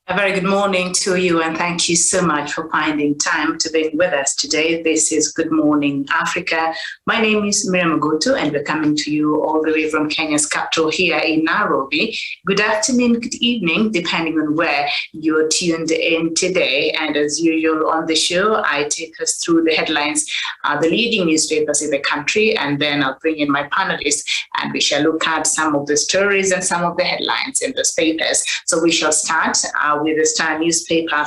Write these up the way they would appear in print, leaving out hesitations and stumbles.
A very good morning to you, and thank you so much for finding time to be with us today. This is Good Morning Africa. My name is Miriam Ogutu, and we're coming to you all the way from Kenya's capital here in Nairobi. Good afternoon, good evening, depending on where you're tuned in today. And as usual on the show, I take us through the headlines, the leading newspapers in the country, and then I'll bring in my panelists, and we shall look at some of the stories and some of the headlines in those papers. So we shall start with the Star newspaper.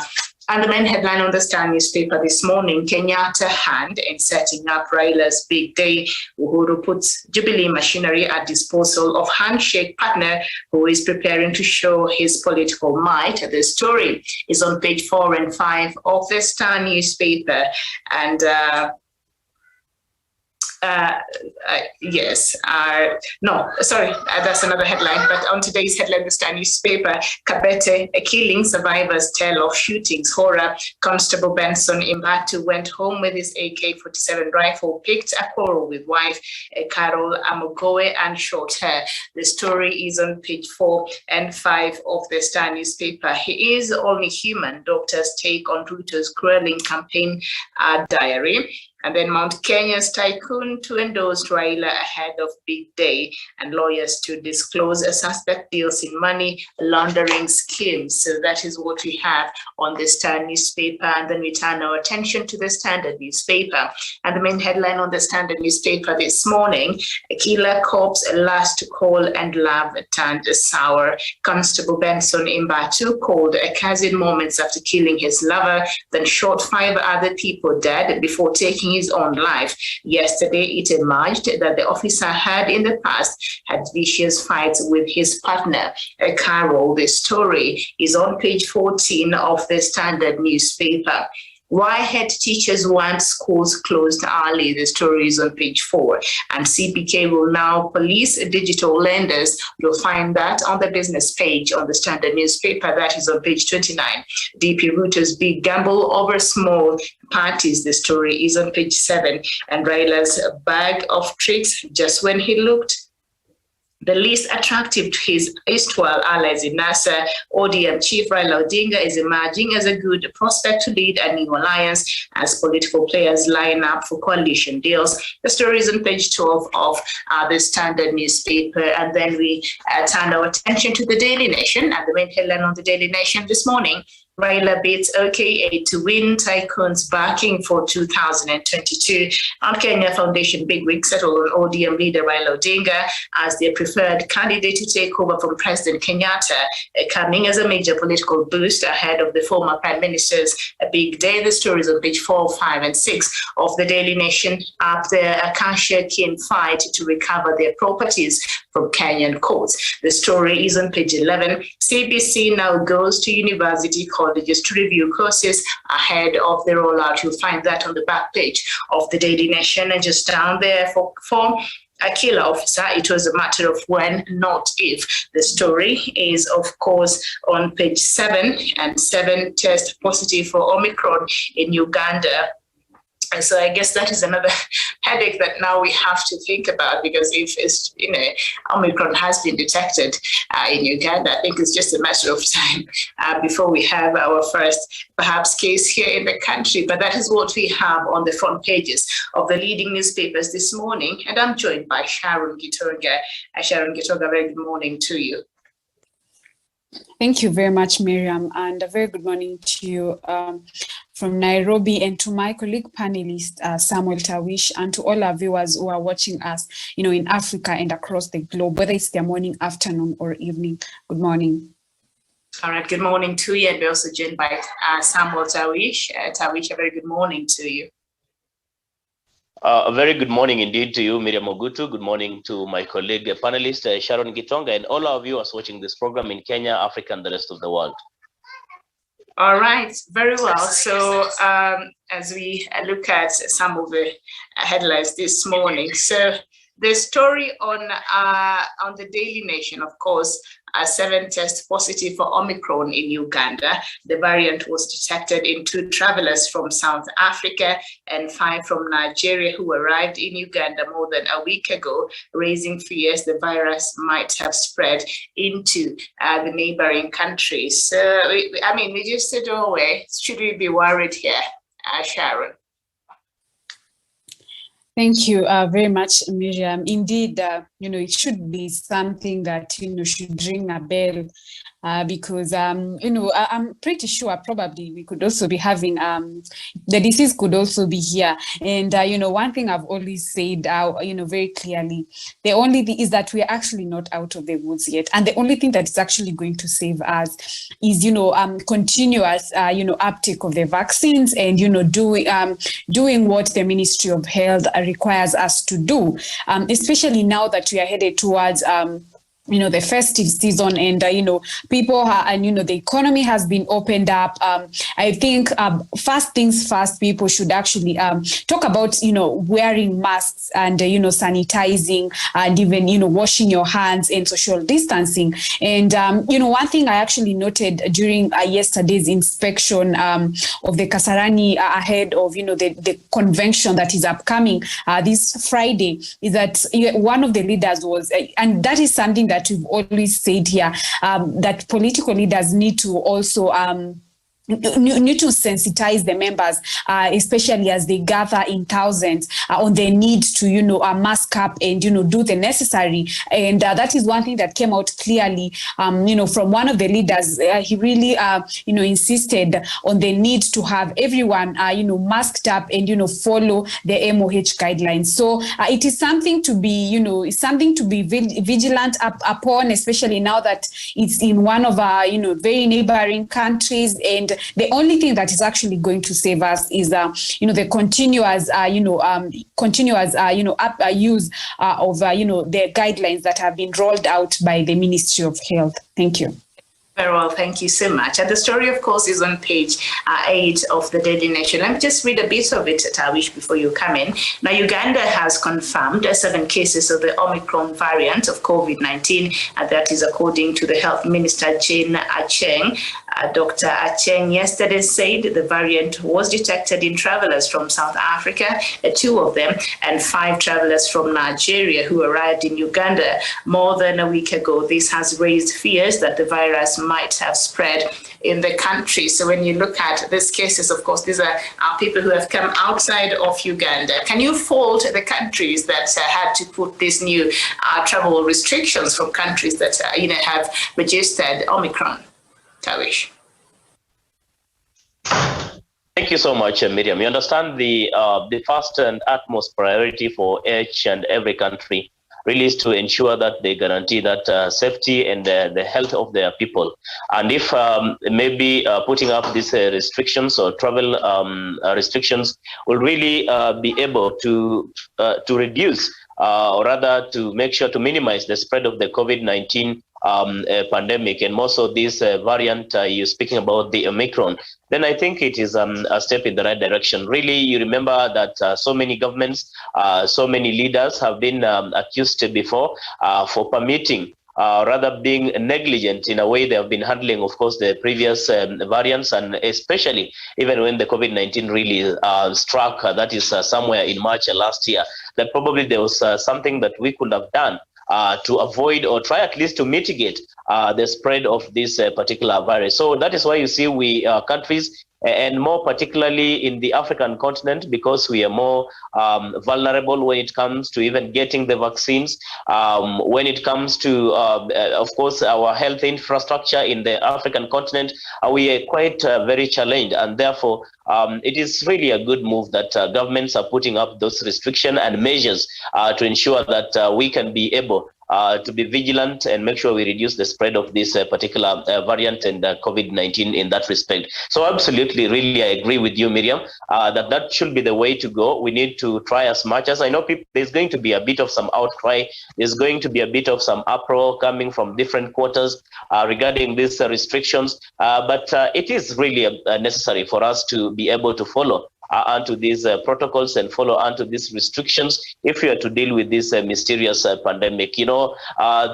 And the main headline on the Star newspaper this morning, Kenyatta hand in setting up Raila's big day. Uhuru puts Jubilee machinery at disposal of handshake partner who is preparing to show his political might. The story is on page 4 and 5 of the Star newspaper. And that's another headline. But on today's headline, the Star newspaper, Kabete, a killing, survivors tell of shootings, horror. Constable Benson Imbatu went home with his AK-47 rifle, picked a quarrel with wife Carol Amogoe and shot her. The story is on page 4 and 5 of the Star newspaper. He is only human, doctors take on Ruto's quelling campaign diary. And then Mount Kenya's tycoon to endorse Raila ahead of big day, and lawyers to disclose a suspect deals in money laundering schemes. So that is what we have on the Star newspaper. And then we turn our attention to the Standard newspaper. And the main headline on the Standard newspaper this morning, a killer corpse last call and love turned sour. Constable Benson Imbatu called a cousin moments after killing his lover, then shot 5 other people dead before taking his own life. Yesterday, it emerged that the officer had in the past had vicious fights with his partner, Carol. The story is on page 14 of the Standard newspaper. Why head teachers want schools closed early? The story is on page 4. And CBK will now police digital lenders. You'll find that on the business page on the Standard newspaper. That is on page 29. DP Ruto's big gamble over small parties. The story is on page 7. And Raila's bag of tricks just when he looked the least attractive to his erstwhile allies in NASA. ODM Chief Raila Odinga is emerging as a good prospect to lead a new alliance as political players line up for coalition deals. The story is on page 12 of the Standard newspaper. And then we turn our attention to the Daily Nation, and the main headline on the Daily Nation this morning, Raila beats OKA to win tycoons backing for 2022. Mount Kenya Foundation bigwig settled on ODM leader Raila Odinga as their preferred candidate to take over from President Kenyatta, coming as a major political boost ahead of the former Prime Minister's big day. The stories on page 4, 5, and 6 of the Daily Nation after a Acacia-Kin fight to recover their properties from Kenyan courts. The story is on page 11. CBC now goes to university colleges to review courses ahead of the rollout. You'll find that on the back page of the Daily Nation. And just down there for a killer officer, it was a matter of when, not if. The story is, of course, on page 7, and 7 test positive for Omicron in Uganda. And so I guess that is another headache that now we have to think about, because if it's, Omicron has been detected in Uganda, I think it's just a matter of time before we have our first, perhaps, case here in the country. But that is what we have on the front pages of the leading newspapers this morning. And I'm joined by Sharon Gitonga. Sharon Gitonga, very good morning to you. Thank you very much, Miriam, and a very good morning to you from Nairobi, and to my colleague panelist, Samuel Tawish, and to all our viewers who are watching us, in Africa and across the globe, whether it's their morning, afternoon, or evening. Good morning. All right, good morning to you. And we're also joined by Samuel Tawish. Tawish, a very good morning to you. A very good morning indeed to you, Miriam Ogutu. Good morning to my colleague, panelist Sharon Gitonga, and all our viewers watching this program in Kenya, Africa, and the rest of the world. All right, very well. So as we look at some of the headlines this morning, so the story on the Daily Nation, of course, 7 tests positive for Omicron in Uganda. The variant was detected in 2 travelers from South Africa and 5 from Nigeria who arrived in Uganda more than a week ago, raising fears the virus might have spread into the neighboring countries. So, we just said, should we be worried here, Sharon? Thank you very much, Miriam. Indeed, it should be something that, should ring a bell because, I'm pretty sure probably we could also be having, the disease could also be here. And, one thing I've always said, very clearly, the only thing is that we are actually not out of the woods yet. And the only thing that is actually going to save us is, continuous, uptake of the vaccines and, doing what the Ministry of Health requires us to do, especially now that we are headed towards the festive season and, people the economy has been opened up. I think first things first, people should actually talk about, wearing masks and, sanitizing and even, washing your hands and social distancing. And, one thing I actually noted during yesterday's inspection of the Kasarani ahead of, the convention that is upcoming this Friday is that one of the leaders was, and that is something that we've always said here, that political leaders need to also need to sensitize the members, especially as they gather in thousands, on the need to, mask up and, do the necessary. And that is one thing that came out clearly, from one of the leaders. He really, insisted on the need to have everyone, masked up and, follow the MOH guidelines. So it is something to be, vigilant upon, especially now that it's in one of our, very neighboring countries. And the only thing that is actually going to save us is, the continuous, use of, the guidelines that have been rolled out by the Ministry of Health. Thank you. Very well, thank you so much. And the story, of course, is on page 8 of the Daily Nation. Let me just read a bit of it, Tawish, before you come in. Now, Uganda has confirmed 7 cases of the Omicron variant of COVID-19, and that is according to the Health Minister, Jane Acheng. Dr. Acheng yesterday said the variant was detected in travelers from South Africa, 2 of them, and 5 travelers from Nigeria who arrived in Uganda more than a week ago. This has raised fears that the virus might have spread in the country. So when you look at these cases, of course, these are people who have come outside of Uganda. Can you fault the countries that had to put these new travel restrictions from countries that have registered Omicron? Tawish. Thank you so much, Miriam. You understand the first and utmost priority for each and every country really is to ensure that they guarantee that safety and the health of their people. And if maybe putting up these restrictions or travel restrictions will really be able to reduce or rather to make sure to minimize the spread of the COVID-19 pandemic, and more so this variant you're speaking about, the Omicron, then I think it is a step in the right direction. Really, you remember that so many governments, so many leaders have been accused before for permitting rather being negligent in a way they have been handling, of course, the previous variants, and especially even when the COVID-19 really struck, that is somewhere in March last year, that probably there was something that we could have done to avoid or try at least to mitigate the spread of this particular virus. So that is why you see we countries, and more particularly in the African continent, because we are more vulnerable when it comes to even getting the vaccines, when it comes to, of course, our health infrastructure in the African continent, we are quite very challenged, and therefore it is really a good move that governments are putting up those restrictions and measures to ensure that we can be able to be vigilant and make sure we reduce the spread of this particular variant and COVID-19 in that respect. So absolutely, really, I agree with you, Miriam, that should be the way to go. We need to try as much as I know there's going to be a bit of some outcry. There's going to be a bit of some uproar coming from different quarters regarding these restrictions. But it is really necessary for us to be able to follow onto these protocols and follow onto these restrictions if we are to deal with this mysterious pandemic. You know,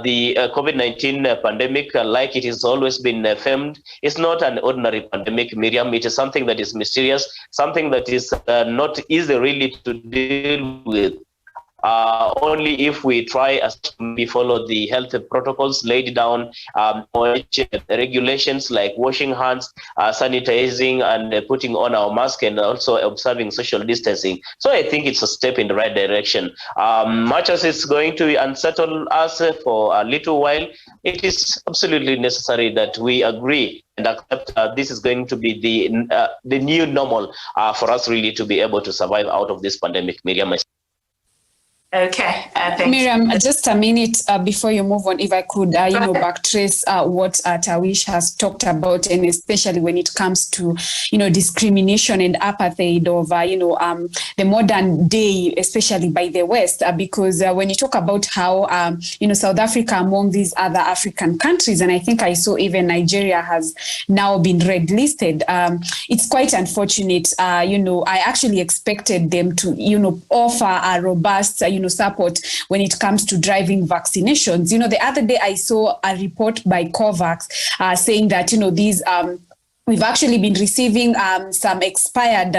the COVID-19 pandemic, like it has always been famed, is not an ordinary pandemic, Miriam. It is something that is mysterious, something that is not easy really to deal with. Only if we try as we follow the health protocols laid down, regulations like washing hands, sanitizing, and putting on our mask, and also observing social distancing. So I think it's a step in the right direction. Much as it's going to unsettle us for a little while, it is absolutely necessary that we agree and accept this is going to be the new normal for us really to be able to survive out of this pandemic, Miriam. Okay, thank Miriam, just a minute before you move on, if I could, backtrace what Tawish has talked about, and especially when it comes to, discrimination and apartheid of, the modern day, especially by the West, because when you talk about how, South Africa among these other African countries, and I think I saw even Nigeria has now been red listed, it's quite unfortunate. I actually expected them to, offer a robust, support when it comes to driving vaccinations. The other day I saw a report by COVAX saying that, these we've actually been receiving some expired,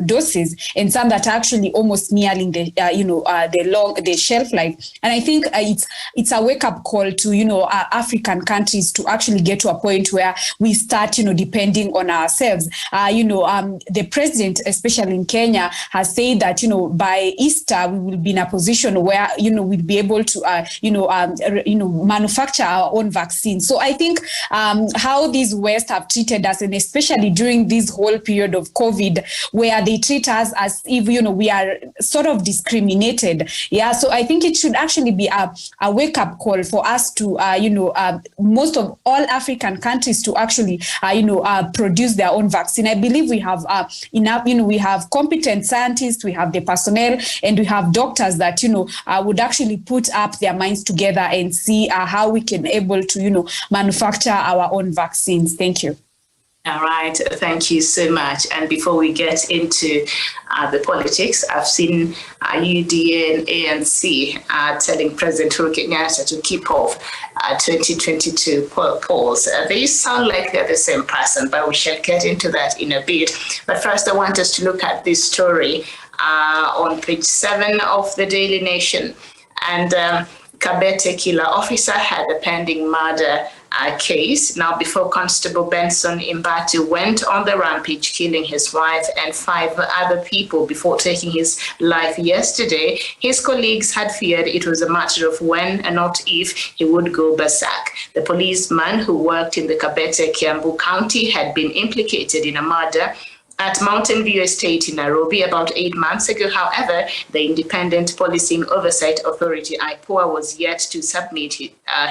doses, and some that are actually almost nearing the, the shelf life. And I think it's a wake up call to, African countries to actually get to a point where we start, depending on ourselves. The president, especially in Kenya, has said that, by Easter we will be in a position where, we'll be able to, manufacture our own vaccine. So I think how these West have treated us, and especially during this whole period of COVID, where they treat us as if, we are sort of discriminated. Yeah. So I think it should actually be a wake-up call for us to, most of all African countries to actually, produce their own vaccine. I believe we have enough, we have competent scientists, we have the personnel, and we have doctors that, would actually put up their minds together and see how we can able to, manufacture our own vaccines. Thank you. All right, thank you so much. And before we get into the politics, I've seen UDA and ANC telling President Uhuru Kenyatta to keep off 2022 polls. They sound like they're the same person, but we shall get into that in a bit. But first, I want us to look at this story on page 7 of the Daily Nation. And Kabete killer officer had a pending murder case. Now, before Constable Benson Imbatu went on the rampage, killing his wife and 5 other people before taking his life yesterday, his colleagues had feared it was a matter of when and not if he would go berserk. The policeman who worked in the Kabete, Kiambu County, had been implicated in a murder at Mountain View Estate in Nairobi about 8 months ago. However, the Independent Policing Oversight Authority, IPOA, was yet to submit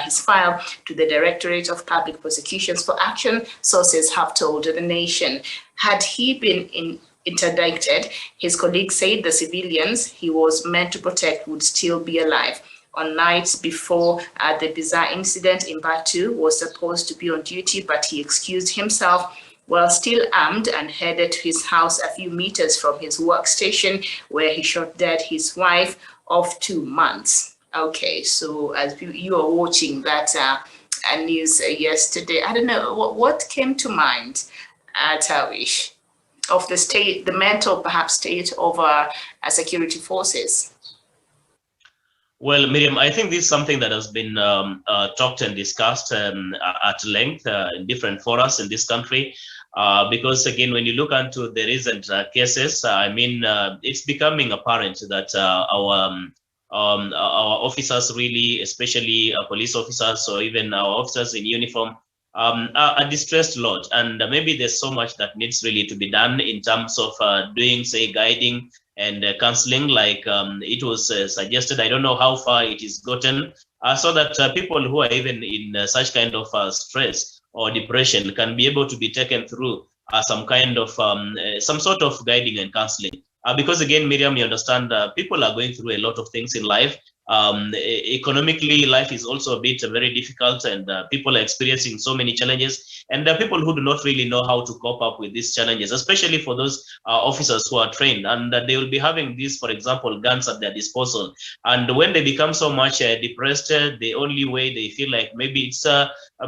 his file to the Directorate of Public Prosecutions for action, sources have told the Nation. Had he been interdicted, his colleagues said the civilians he was meant to protect would still be alive. On nights before the bizarre incident, Imbatu was supposed to be on duty, but he excused himself while still armed and headed to his house a few meters from his workstation, where he shot dead his wife of 2 months. Okay, so as you are watching that news yesterday, I don't know, what came to mind, Tawish, of the state, the mental perhaps state of security forces? Well, Miriam, I think this is something that has been talked and discussed at length in different forums in this country. Because again, when you look into the recent cases, it's becoming apparent that our officers really, especially police officers or even our officers in uniform, are distressed a lot. And maybe there's so much that needs really to be done in terms of doing, say, guiding and counseling, like it was suggested. I don't know how far it is gotten, so that people who are even in such kind of stress or depression can be able to be taken through some kind of some sort of guiding and counseling. Because again, Miriam, you understand, people are going through a lot of things in life. Economically, life is also a bit very difficult, and people are experiencing so many challenges. And there are people who do not really know how to cope up with these challenges, especially for those officers who are trained, and they will be having these, for example, guns at their disposal. And when they become so much depressed, the only way they feel like maybe it's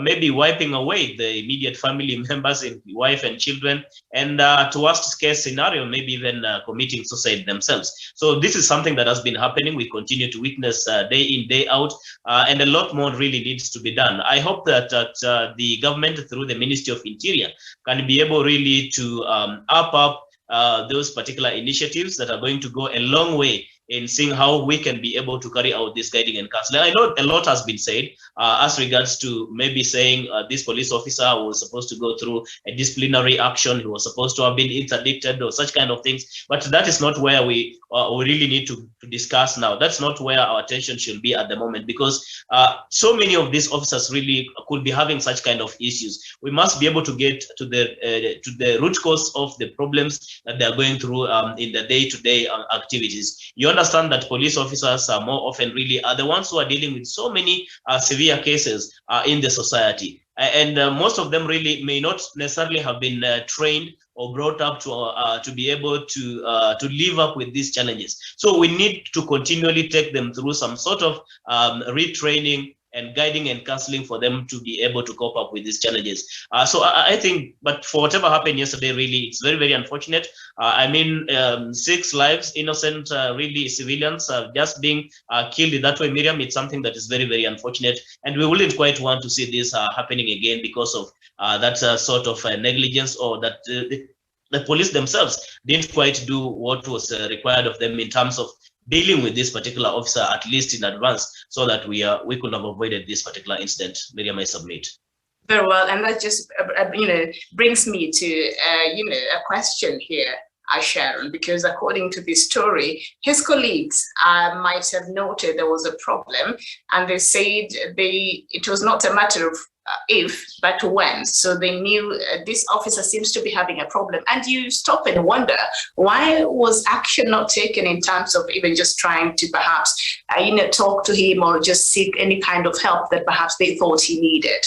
maybe wiping away the immediate family members, wife and children, and to worst case scenario, maybe even committing suicide themselves. So this is something that has been happening. We continue to witness day in, day out, and a lot more really needs to be done. I hope that the government, through the Ministry of Interior, can be able really to up those particular initiatives that are going to go a long way in seeing how we can be able to carry out this guiding and counseling. I know a lot has been said as regards to maybe saying this police officer was supposed to go through a disciplinary action, he was supposed to have been interdicted or such kind of things, but that is not where we really need to discuss now. That's not where our attention should be at the moment, because so many of these officers really could be having such kind of issues. We must be able to get to the root cause of the problems that they are going through in the day-to-day activities. You understand that police officers are more often really are the ones who are dealing with so many severe cases in the society. And most of them really may not necessarily have been trained or brought up to be able to live up with these challenges. So we need to continually take them through some sort of retraining and guiding and counseling for them to be able to cope up with these challenges. So I think, but for whatever happened yesterday, really, it's very, very unfortunate. I mean, 6 lives, innocent, really civilians, just being killed in that way, Miriam, it's something that is very, very unfortunate. And we wouldn't quite want to see this happening again because of that sort of negligence, or that the police themselves didn't quite do what was required of them in terms of dealing with this particular officer, at least in advance, so that we could have avoided this particular incident. Miriam, I submit. Very well, and that just brings me to a question here, Sharon, because according to this story, his colleagues might have noted there was a problem, and they said it was not a matter of if, but when. So they knew this officer seems to be having a problem. And you stop and wonder, why was action not taken in terms of even just trying to perhaps, talk to him or just seek any kind of help that perhaps they thought he needed?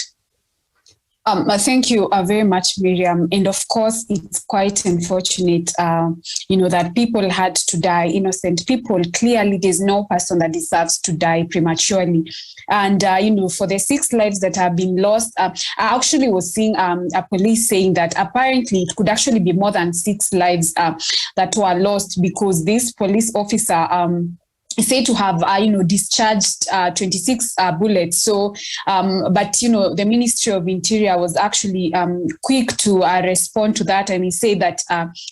Thank you very much, Miriam. And of course, it's quite unfortunate, that people had to die, innocent people. Clearly, there's no person that deserves to die prematurely. And, for the 6 lives that have been lost, I actually was seeing a police saying that apparently it could actually be more than 6 lives that were lost, because this police officer said to have, discharged 26 bullets. So, but, the Ministry of Interior was actually quick to respond to that. And he said that,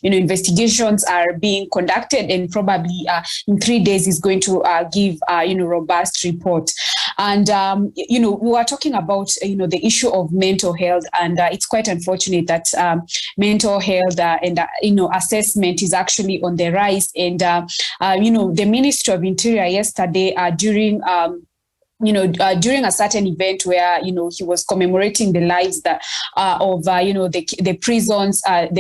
investigations are being conducted, and probably in 3 days is going to give, robust report. And, we were talking about, the issue of mental health, and it's quite unfortunate that mental health and, assessment is actually on the rise. And, the Ministry of Interior yesterday during during a certain event where, he was commemorating the lives that of, the prisons and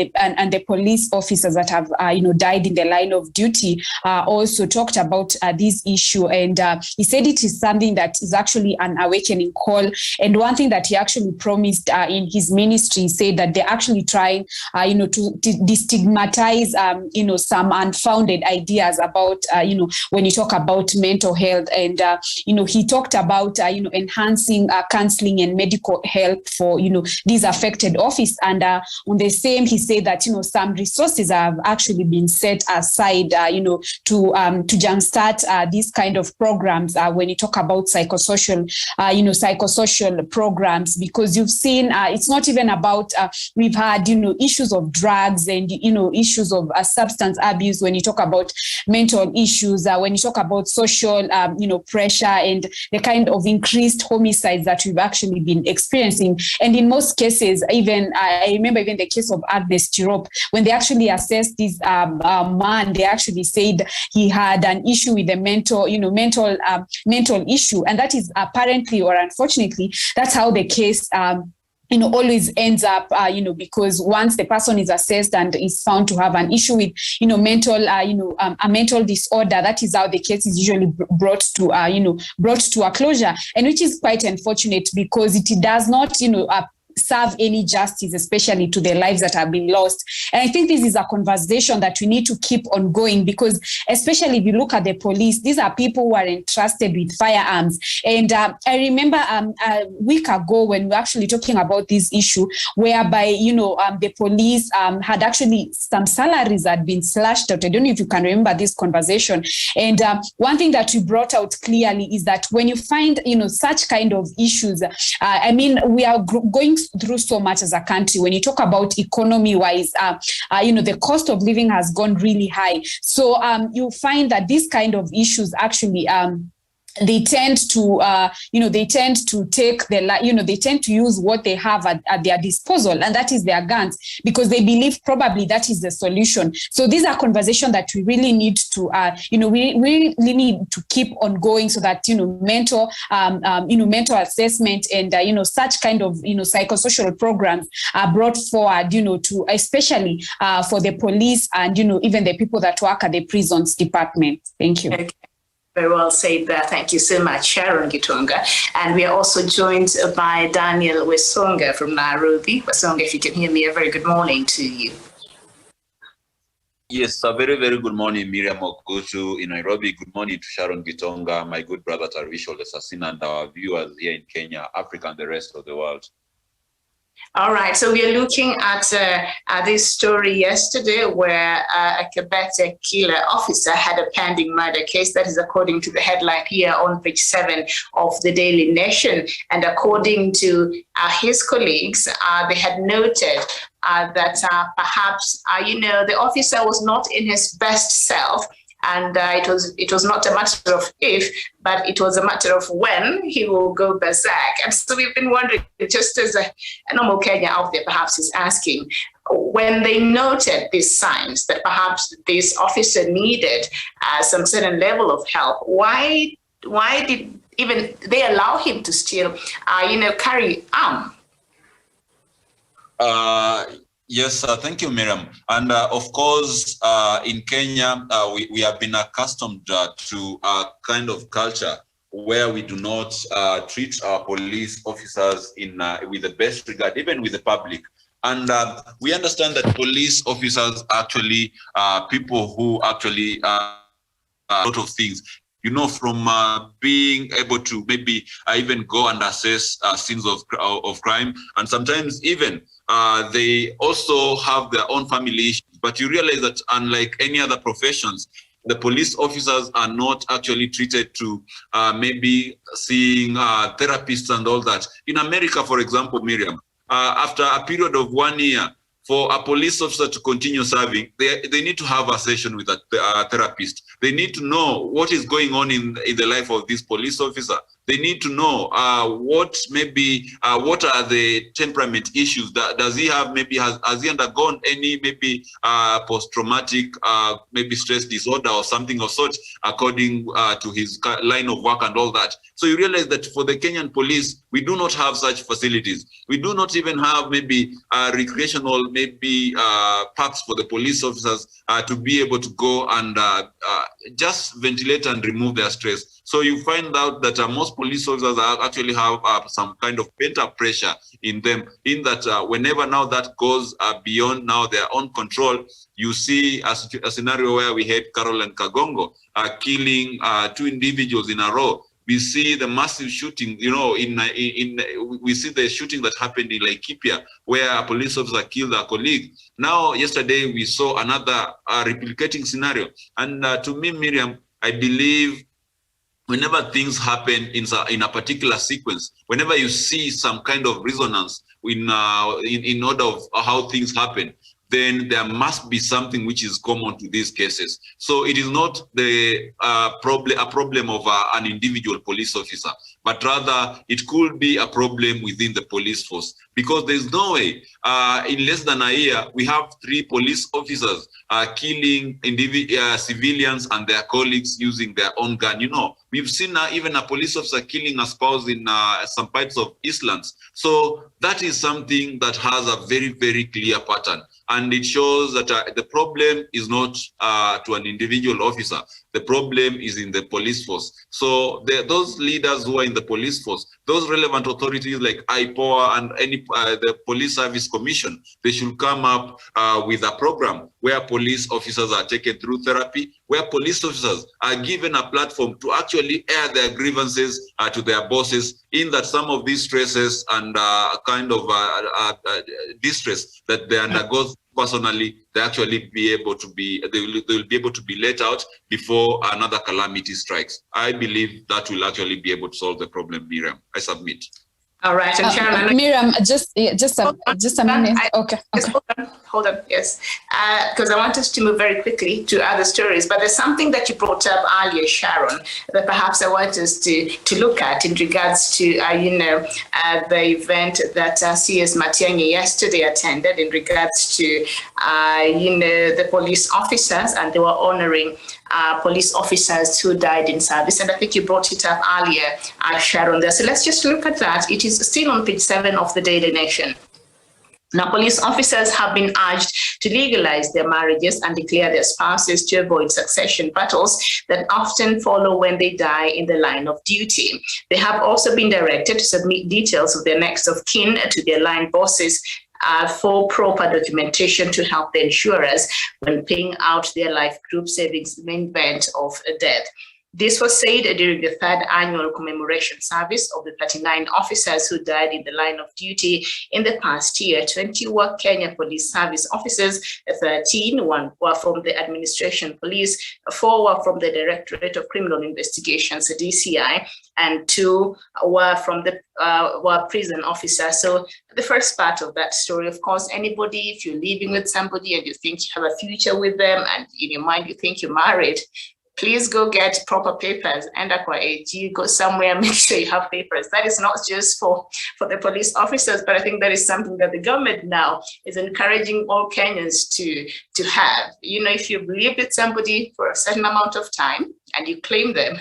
the police officers that have, died in the line of duty, also talked about this issue. And he said it is something that is actually an awakening call. And one thing that he actually promised in his ministry, said that they're actually trying, to destigmatize, some unfounded ideas about, when you talk about mental health. And, he talked about, enhancing counseling and medical help for, these affected officers. And on the same, he said that, some resources have actually been set aside, to jumpstart these kind of programs when you talk about psychosocial programs, because you've seen it's not even about, we've had, issues of drugs and, issues of substance abuse when you talk about mental issues, when you talk about social, pressure and the kind of increased homicides that we've actually been experiencing. And in most cases, even I remember even the case of Agnes Tirop, when they actually assessed this man, they actually said he had an issue with a mental issue, and that is apparently or unfortunately that's how the case always ends up, because once the person is assessed and is found to have an issue with, a mental disorder, that is how the case is usually brought to a closure, and which is quite unfortunate because it does not, serve any justice, especially to the lives that have been lost. And I think this is a conversation that we need to keep on going, because especially if you look at the police, these are people who are entrusted with firearms. And I remember a week ago when we were actually talking about this issue, whereby, the police had actually some salaries had been slashed out. I don't know if you can remember this conversation. And one thing that we brought out clearly is that when you find, such kind of issues, we are going through so much as a country. When you talk about economy wise, the cost of living has gone really high. So you find that these kind of issues actually they tend to take they tend to use what they have at their disposal, and that is their guns, because they believe probably that is the solution. So these are conversations that we really need to we really need to keep on going, so that mental assessment and such kind of psychosocial programs are brought forward to especially for the police and even the people that work at the prisons department. Thank you. Okay. Very well said there. Thank you so much, Sharon Gitonga. And we are also joined by Daniel Wesonga from Nairobi. Wesonga, if you can hear me, a very good morning to you. Yes, a very, very good morning, Miriam Ogutu in Nairobi. Good morning to Sharon Gitonga, my good brother Tarish Olesasina, and our viewers here in Kenya, Africa, and the rest of the world. All right, so we are looking at this story yesterday where a Kabete killer officer had a pending murder case. That is according to the headline here on page 7 of the Daily Nation. And according to his colleagues, they had noted that perhaps, the officer was not in his best self. And it was not a matter of if, but it was a matter of when he will go berserk. And so we've been wondering, just as a normal Kenya out there perhaps is asking, when they noted these signs that perhaps this officer needed some certain level of help, why did even they allow him to still, carry arm? Yes, thank you, Miriam. And of course, in Kenya, we have been accustomed to a kind of culture where we do not treat our police officers with the best regard, even with the public. And we understand that police officers actually people who actually a lot of things. From being able to maybe even go and assess scenes of crime, and sometimes even they also have their own family issues. But you realize that unlike any other professions, the police officers are not actually treated to maybe seeing therapists and all that. In America, for example, Miriam, after a period of 1 year, for a police officer to continue serving, they need to have a session with a therapist. They need to know what is going on in the life of this police officer. They need to know what are the temperament issues. Does he have, maybe has he undergone any maybe post-traumatic maybe stress disorder or something of such, according to his line of work and all that. So you realize that for the Kenyan police, we do not have such facilities. We do not even have maybe recreational parks for the police officers to be able to go and just ventilate and remove their stress. So you find out that most police officers actually have some kind of pent-up pressure in them, in that whenever now that goes beyond now their own control, you see a scenario where we had Carol and Kagongo killing 2 individuals in a row. We see the massive shooting, we see the shooting that happened in Laikipia, where a police officer killed a colleague. Now, yesterday, we saw another replicating scenario. And to me, Miriam, I believe whenever things happen in a particular sequence, whenever you see some kind of resonance in order of how things happen, then there must be something which is common to these cases. So it is not a problem of an individual police officer, but rather it could be a problem within the police force, because there's no way in less than a year we have 3 police officers killing civilians and their colleagues using their own gun. You know, we've seen even a police officer killing a spouse in some parts of Eastlands. So that is something that has a very, very clear pattern. And it shows that the problem is not to an individual officer. The problem is in the police force. So those leaders who are in the police force, those relevant authorities like IPOA and the Police Service Commission, they should come up with a program where police officers are taken through therapy, where police officers are given a platform to actually air their grievances to their bosses, in that some of these stresses and kind of distress that they undergo personally, they actually be able to be, they will be able to be let out before another calamity strikes. I believe that will actually be able to solve the problem, Miriam. I submit. All right, and Sharon, Miriam, just a minute. Okay. Hold on, yes, because I want us to move very quickly to other stories. But there's something that you brought up earlier, Sharon, that perhaps I want us to look at in regards to the event that CS Matiang'i yesterday attended in regards to the police officers, and they were honoring police officers who died in service. And I think you brought it up earlier, Sharon, there. So let's just look at that. It is still on page 7 of the Daily Nation. Now, police officers have been urged to legalize their marriages and declare their spouses to avoid succession battles that often follow when they die in the line of duty. They have also been directed to submit details of their next of kin to their line bosses for proper documentation to help the insurers when paying out their life group savings in the event of a death. This was said during the 3rd annual commemoration service of the 39 officers who died in the line of duty in the past year. 20 were Kenya Police Service officers, 13 were from the Administration Police, 4 were from the Directorate of Criminal Investigations, the DCI, and 2 were from the were prison officers. So the first part of that story, of course, anybody, if you're living with somebody and you think you have a future with them and in your mind you think you're married, please go get proper papers. And you go somewhere, make sure you have papers. That is not just for the police officers, but I think that is something that the government now is encouraging all Kenyans to have. You know, if you've lived with somebody for a certain amount of time and you claim them,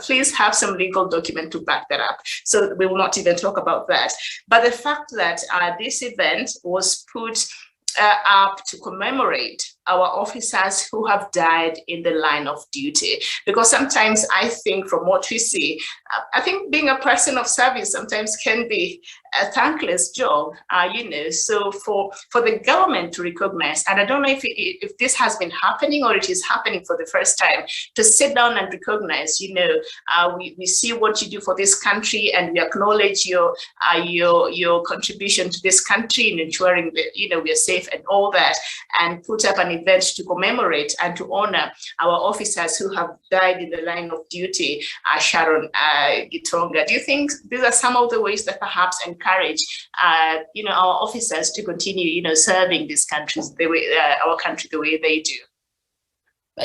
please have some legal document to back that up. So we will not even talk about that. But the fact that this event was put up to commemorate our officers who have died in the line of duty. Because sometimes I think from what we see, I think being a person of service sometimes can be a thankless job, so for the government to recognize, and I don't know if this has been happening or it is happening for the first time, to sit down and recognize, we see what you do for this country and we acknowledge your contribution to this country in ensuring that, we are safe and all that, and put up an event to commemorate and to honor our officers who have died in the line of duty. Sharon Gitonga, do you think these are some of the ways that perhaps encourage, our officers to continue, serving these countries the way, our country the way they do?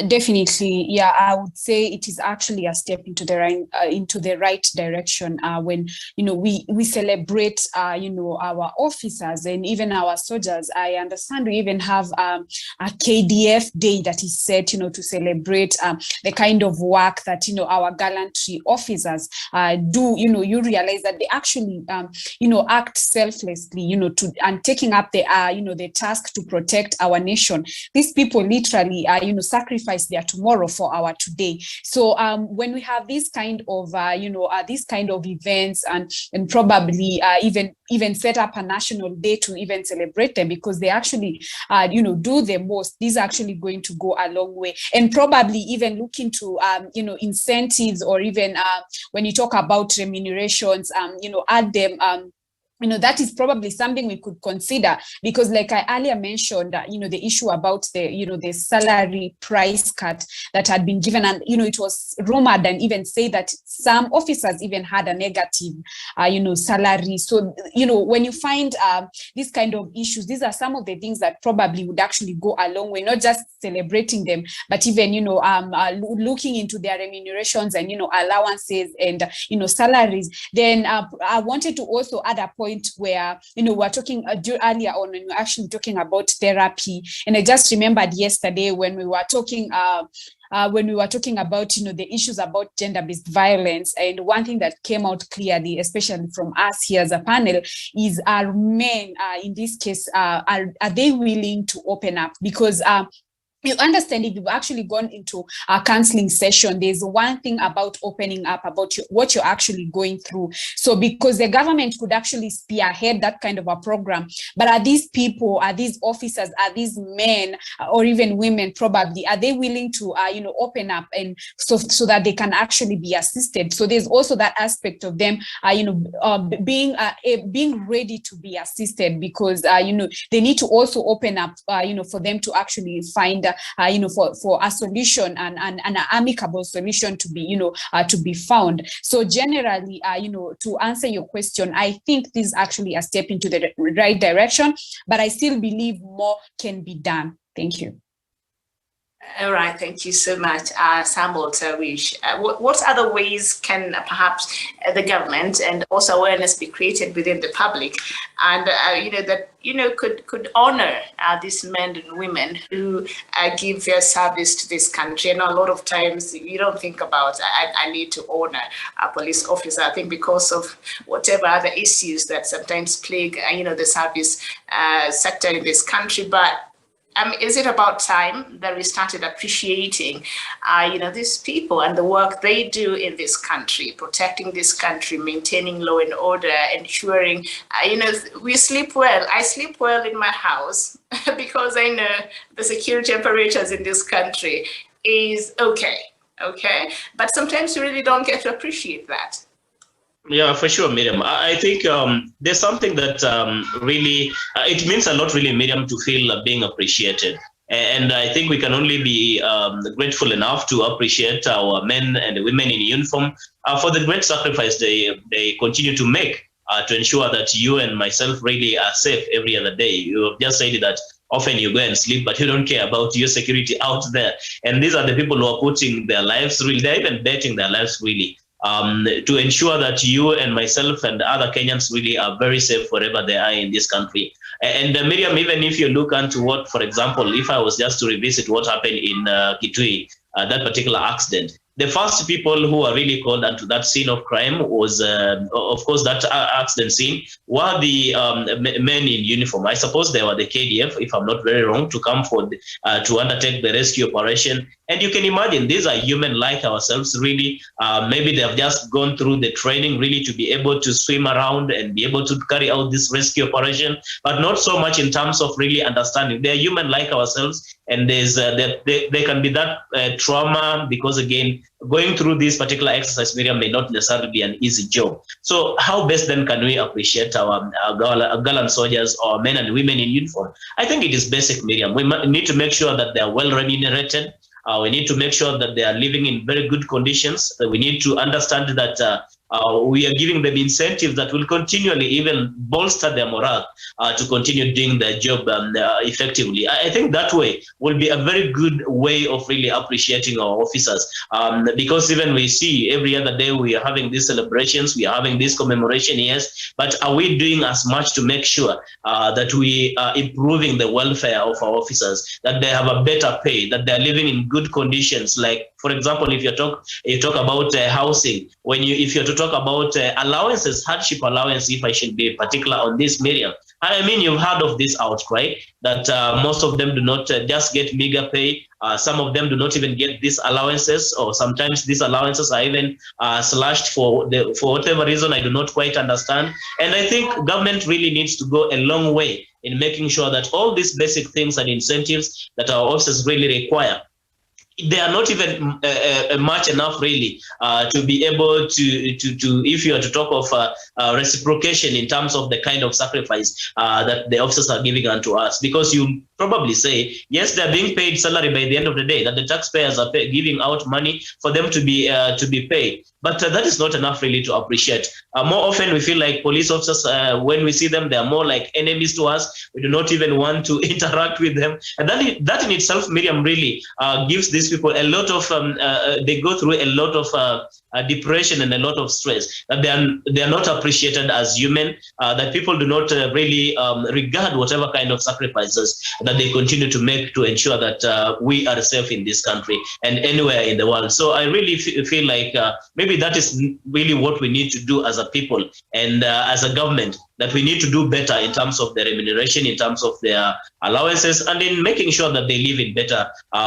Definitely, yeah. I would say it is actually a step into the right direction when we celebrate our officers and even our soldiers. I understand we even have a KDF day that is set to celebrate the kind of work that our gallantry officers do. You realize that they actually act selflessly and taking up the task to protect our nation. These people literally sacrifice their tomorrow for our today. So when we have these kind of events and probably even set up a national day to even celebrate them, because they actually do the most, these are actually going to go a long way. And probably even look into incentives, or even when you talk about remunerations, add them that is probably something we could consider, because like I earlier mentioned, the issue about the salary price cut that had been given, and, it was rumored and even say that some officers even had a negative, salary. So, when you find these kind of issues, these are some of the things that probably would actually go a long way, not just celebrating them, but even, looking into their remunerations and, allowances and, salaries. Then I wanted to also add a point where we're talking earlier on when we're actually talking about therapy, and I just remembered yesterday when we were talking about the issues about gender-based violence, and one thing that came out clearly, especially from us here as a panel, is are men in this case are they willing to open up? Because you understand, if you've actually gone into a counseling session, there's one thing about opening up about what you're actually going through. So because the government could actually spearhead that kind of a program, but are these people, are these officers, are these men or even women probably, are they willing to open up and so that they can actually be assisted? So there's also that aspect of them being ready to be assisted, because they need to also open up for them to actually find for a solution and an amicable solution to be found. So generally, to answer your question, I think this is actually a step into the right direction, but I still believe more can be done. Thank you. All right, thank you so much, Samuel Tawish. What other ways can perhaps the government and also awareness be created within the public, and could honor these men and women who give their service to this country? And a lot of times you don't think about I need to honor a police officer, I think, because of whatever other issues that sometimes plague the service sector in this country. But is it about time that we started appreciating, these people and the work they do in this country, protecting this country, maintaining law and order, ensuring, we sleep well. I sleep well in my house because I know the security apparatus in this country is okay. But sometimes you really don't get to appreciate that. Yeah, for sure, Miriam. I think there's something that really, it means a lot, really, Miriam, to feel being appreciated. And I think we can only be grateful enough to appreciate our men and women in uniform for the great sacrifice they continue to make to ensure that you and myself really are safe every other day. You have just said that often you go and sleep, but you don't care about your security out there. And these are the people who are putting their lives, really, they're even betting their lives, really, to ensure that you and myself and other Kenyans really are very safe wherever they are in this country. And Miriam, even if you look into what, for example, if I was just to revisit what happened in Kitui, that particular accident, the first people who are really called onto that scene of crime was, of course, that accident scene were the men in uniform. I suppose they were the KDF, if I'm not very wrong, to come forward to undertake the rescue operation. And you can imagine, these are human like ourselves, really. Maybe they have just gone through the training, really, to be able to swim around and be able to carry out this rescue operation, but not so much in terms of really understanding. They're human like ourselves, and there's there can be that trauma, because, again, going through this particular exercise, Miriam, may not necessarily be an easy job. So how best then can we appreciate our gallant soldiers, or men and women in uniform? I think it is basic, Miriam. We need to make sure that they are well remunerated. We need to make sure that they are living in very good conditions. We need to understand that we are giving them incentives that will continually even bolster their morale to continue doing their job effectively. I think that way will be a very good way of really appreciating our officers, because even we see every other day we are having these celebrations, we are having this commemoration, yes, but are we doing as much to make sure that we are improving the welfare of our officers, that they have a better pay, that they are living in good conditions? Like, for example, if you talk about housing, if you're to talk about allowances, hardship allowance, if I should be particular on this, Miriam, I mean, you've heard of this outcry that most of them do not just get meager pay. Some of them do not even get these allowances, or sometimes these allowances are even slashed for whatever reason I do not quite understand. And I think government really needs to go a long way in making sure that all these basic things and incentives that our officers really require they are not even much enough really to be able to if you are to talk of reciprocation in terms of the kind of sacrifice that the officers are giving unto us, because you probably say, yes, they're being paid salary by the end of the day, that the taxpayers are giving out money for them to be paid. But that is not enough really to appreciate. More often we feel like police officers, when we see them, they are more like enemies to us. We do not even want to interact with them. And that in itself, Miriam, really gives these people a lot of, they go through a lot of depression and a lot of stress, that they are not appreciated as human, that people do not really regard whatever kind of sacrifices that they continue to make to ensure that we are safe in this country and anywhere in the world. So I really feel like maybe that is really what we need to do as a people and as a government, that we need to do better in terms of their remuneration, in terms of their allowances, and in making sure that they live in better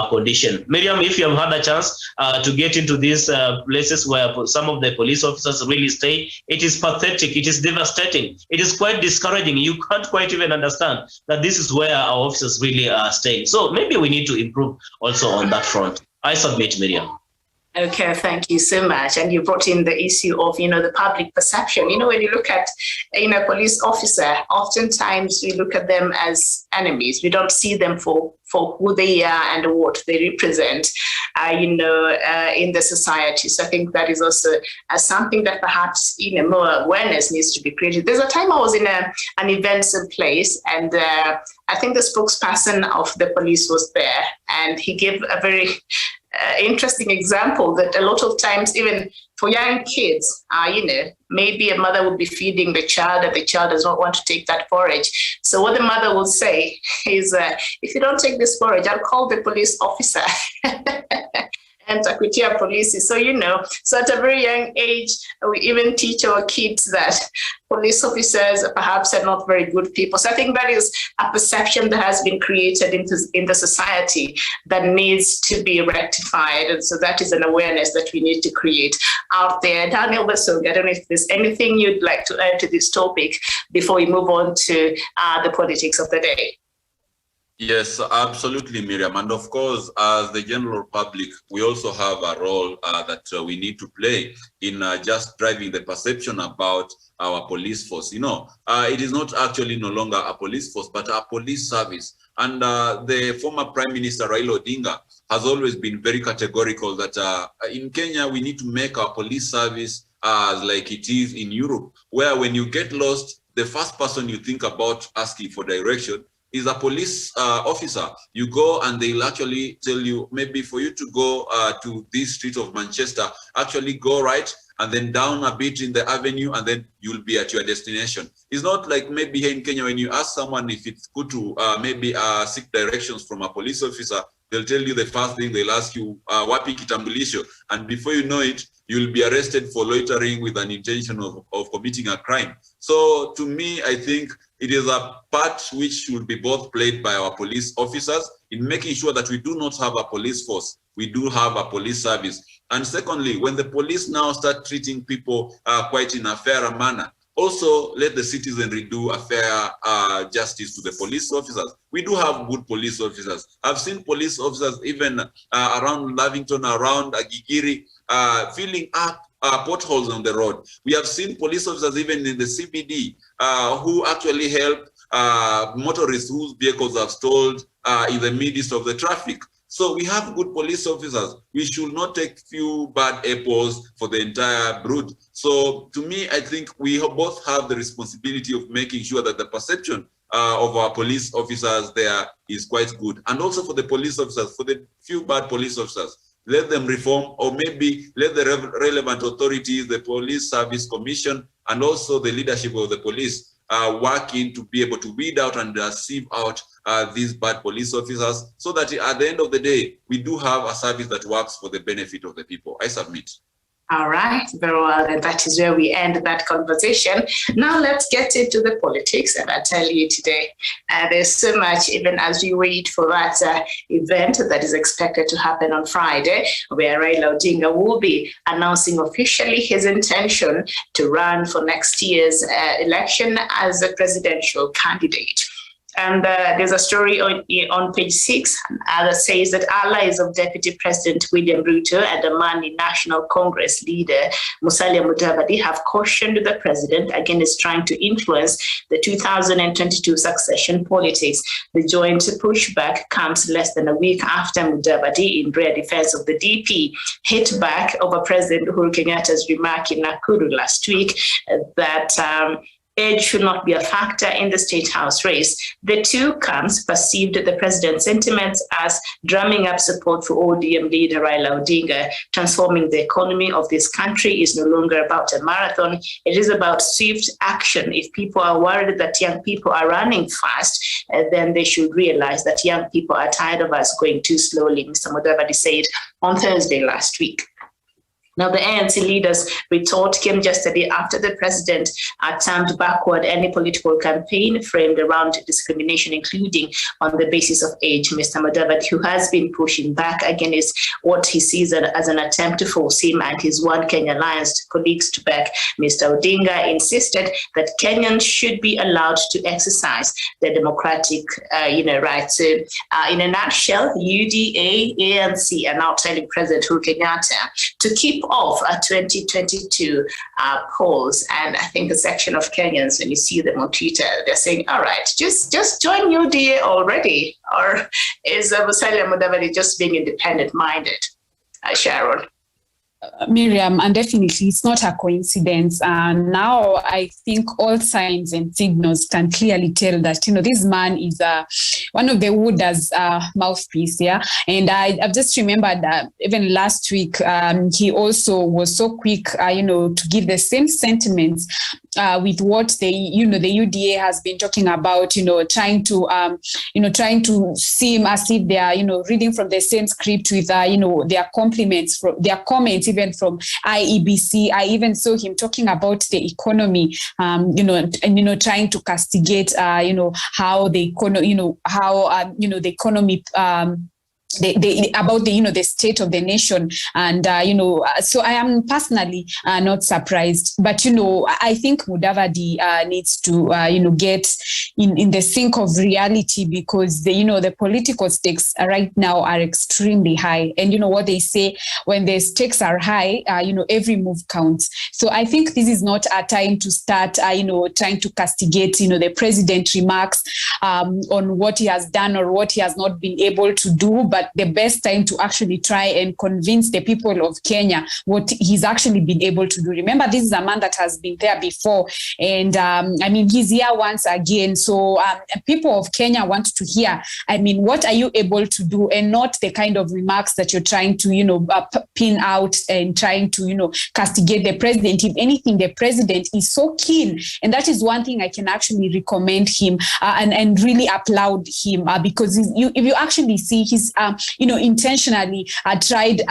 condition. Miriam, if you have had a chance to get into these places where some of the police officers really stay, it is pathetic, it is devastating, it is quite discouraging. You can't quite even understand that this is where our officers really are staying. So maybe we need to improve also on that front. I submit, Miriam. Okay, thank you so much. And you brought in the issue of, the public perception. When you look at, a police officer, oftentimes we look at them as enemies. We don't see them for who they are and what they represent, in the society. So I think that is also something that perhaps, more awareness needs to be created. There's a time I was in an events place, and I think the spokesperson of the police was there, and he gave a very interesting example that a lot of times, even for young kids, maybe a mother would be feeding the child and the child does not want to take that porridge. So what the mother will say is, if you don't take this porridge, I'll call the police officer. And Takutia police. So, so at a very young age, we even teach our kids that police officers perhaps are not very good people. So I think that is a perception that has been created in the society that needs to be rectified. And so that is an awareness that we need to create out there. Daniel Basong, I don't know if there's anything you'd like to add to this topic before we move on to the politics of the day. Yes, absolutely, Miriam. And of course, as the general public, we also have a role that we need to play in just driving the perception about our police force. It is not actually no longer a police force, but a police service. And the former Prime Minister Raila Odinga has always been very categorical that in Kenya, we need to make our police service like it is in Europe, where when you get lost, the first person you think about asking for direction is a police officer. You go and they'll actually tell you, maybe for you to go to this street of Manchester, actually go right and then down a bit in the avenue, and then you'll be at your destination. It's not like maybe here in Kenya, when you ask someone if it's good to maybe seek directions from a police officer, they'll tell you the first thing, they'll ask you, wapi kitambulisho? And before you know it, you'll be arrested for loitering with an intention of committing a crime. So to me, I think it is a part which should be both played by our police officers in making sure that we do not have a police force, we do have a police service. And secondly, when the police now start treating people quite in a fairer manner, also let the citizenry do a fair justice to the police officers. We do have good police officers. I've seen police officers even around Lavington, around Gigiri, filling up potholes on the road. We have seen police officers even in the CBD who actually help motorists whose vehicles have stalled in the midst of the traffic. So we have good police officers. We should not take few bad apples for the entire brood. So to me, I think we both have the responsibility of making sure that the perception of our police officers there is quite good. And also for the police officers, for the few bad police officers, let them reform, or maybe let the relevant authorities, the Police Service Commission, and also the leadership of the police work in to be able to weed out and sieve out these bad police officers, so that at the end of the day, we do have a service that works for the benefit of the people. I submit. All right, very well. And that is where we end that conversation. Now let's get into the politics. And I tell you today, there's so much, even as we wait for that event that is expected to happen on Friday, where Raila Odinga will be announcing officially his intention to run for next year's election as a presidential candidate. And there's a story on page 6 that says that allies of Deputy President William Ruto and the Mali National Congress leader Musalia Mudavadi have cautioned the president against trying to influence the 2022 succession politics. The joint pushback comes less than a week after Mudavadi, in rare defense of the DP, hit back over President Uhuru Kenyatta's remark in Nakuru last week that age should not be a factor in the State House race. The two camps perceived the president's sentiments as drumming up support for ODM leader Raila Odinga. Transforming the economy of this country is no longer about a marathon. It is about swift action. If people are worried that young people are running fast, then they should realize that young people are tired of us going too slowly, Mr. Mudavadi said on Thursday last week. Now, the ANC leaders' retort came just a day after the president turned backward any political campaign framed around discrimination, including on the basis of age. Mr. Mudavadi, who has been pushing back against what he sees as an attempt to force him and his One Kenya Alliance colleagues to back Mr. Odinga, insisted that Kenyans should be allowed to exercise their democratic rights. So, in a nutshell, UDA, ANC are now telling President Uhuru Kenyatta to keep off 2022 polls. And I think a section of Kenyans, when you see them on Twitter, they're saying, all right, just join UDA already. Or is Musalia Mudavadi just being independent-minded? Sharon? Miriam, and definitely it's not a coincidence. And now I think all signs and signals can clearly tell that, this man is one of the Wooda's mouthpiece, yeah. And I've just remembered that even last week, he also was so quick, to give the same sentiments with what the UDA has been talking about, trying to seem as if they are, reading from the same script with, their compliments, their comments, even from IEBC. I even saw him talking about the economy, trying to castigate, how the economy, about the state of the nation. And so I am personally not surprised, but I think Mudavadi needs to get in the sync of reality, because the political stakes right now are extremely high, and what they say, when the stakes are high, every move counts. So I think this is not a time to start trying to castigate the president remarks on what he has done or what he has not been able to do, but the best time to actually try and convince the people of Kenya what he's actually been able to do. Remember, this is a man that has been there before, and he's here once again. So people of Kenya want to hear, what are you able to do, and not the kind of remarks that you're trying to, pin out and trying to, castigate the president. If anything, the president is so keen, and that is one thing I can actually recommend him and really applaud him, because if you actually see, he's intentionally tried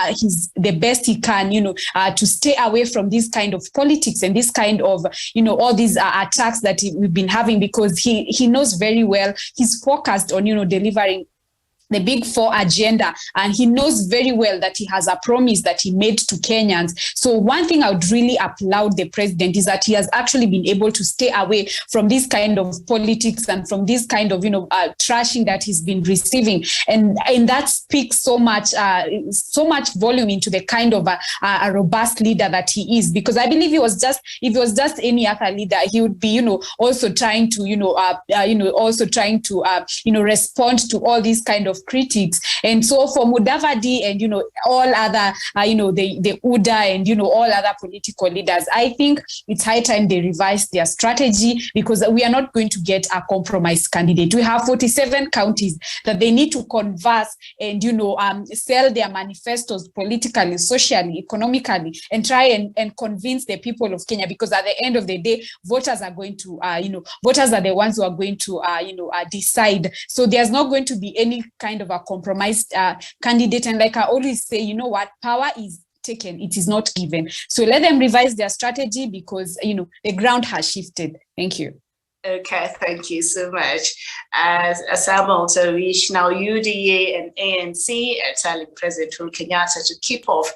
the best he can, to stay away from this kind of politics and this kind of, all these attacks that we've been having, because he knows very well he's focused on, delivering the Big Four agenda, and he knows very well that he has a promise that he made to Kenyans. So one thing I would really applaud the president is that he has actually been able to stay away from this kind of politics and from this kind of, trashing that he's been receiving. And that speaks so much volume into the kind of a robust leader that he is, because I believe if he was just any other leader, he would be, also trying to, respond to all these kind of critics. And so for Mudavadi and all other the UDA and all other political leaders, I think it's high time they revise their strategy, because we are not going to get a compromised candidate. We have 47 counties that they need to converse and sell their manifestos politically, socially, economically, and try and convince the people of Kenya, because at the end of the day, voters are going to voters are the ones who are going to decide. So there's not going to be any kind of a compromised candidate. And like I always say, power is taken, it is not given. So let them revise their strategy, because the ground has shifted. Thank you. Okay, thank you so much. Samuel Tawish, now UDA and ANC are telling President Uhuru Kenyatta to keep off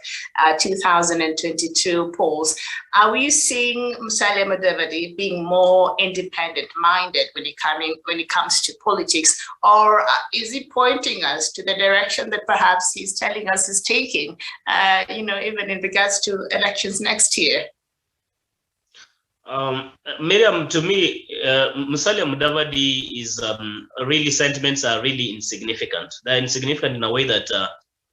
2022 polls. Are we seeing Musalia Mudavadi being more independent-minded when it comes to politics, or is he pointing us to the direction that perhaps he's telling us is taking, even in regards to elections next year? Miriam, to me, Musalia Mudavadi is really, sentiments are really insignificant. They're insignificant in a way that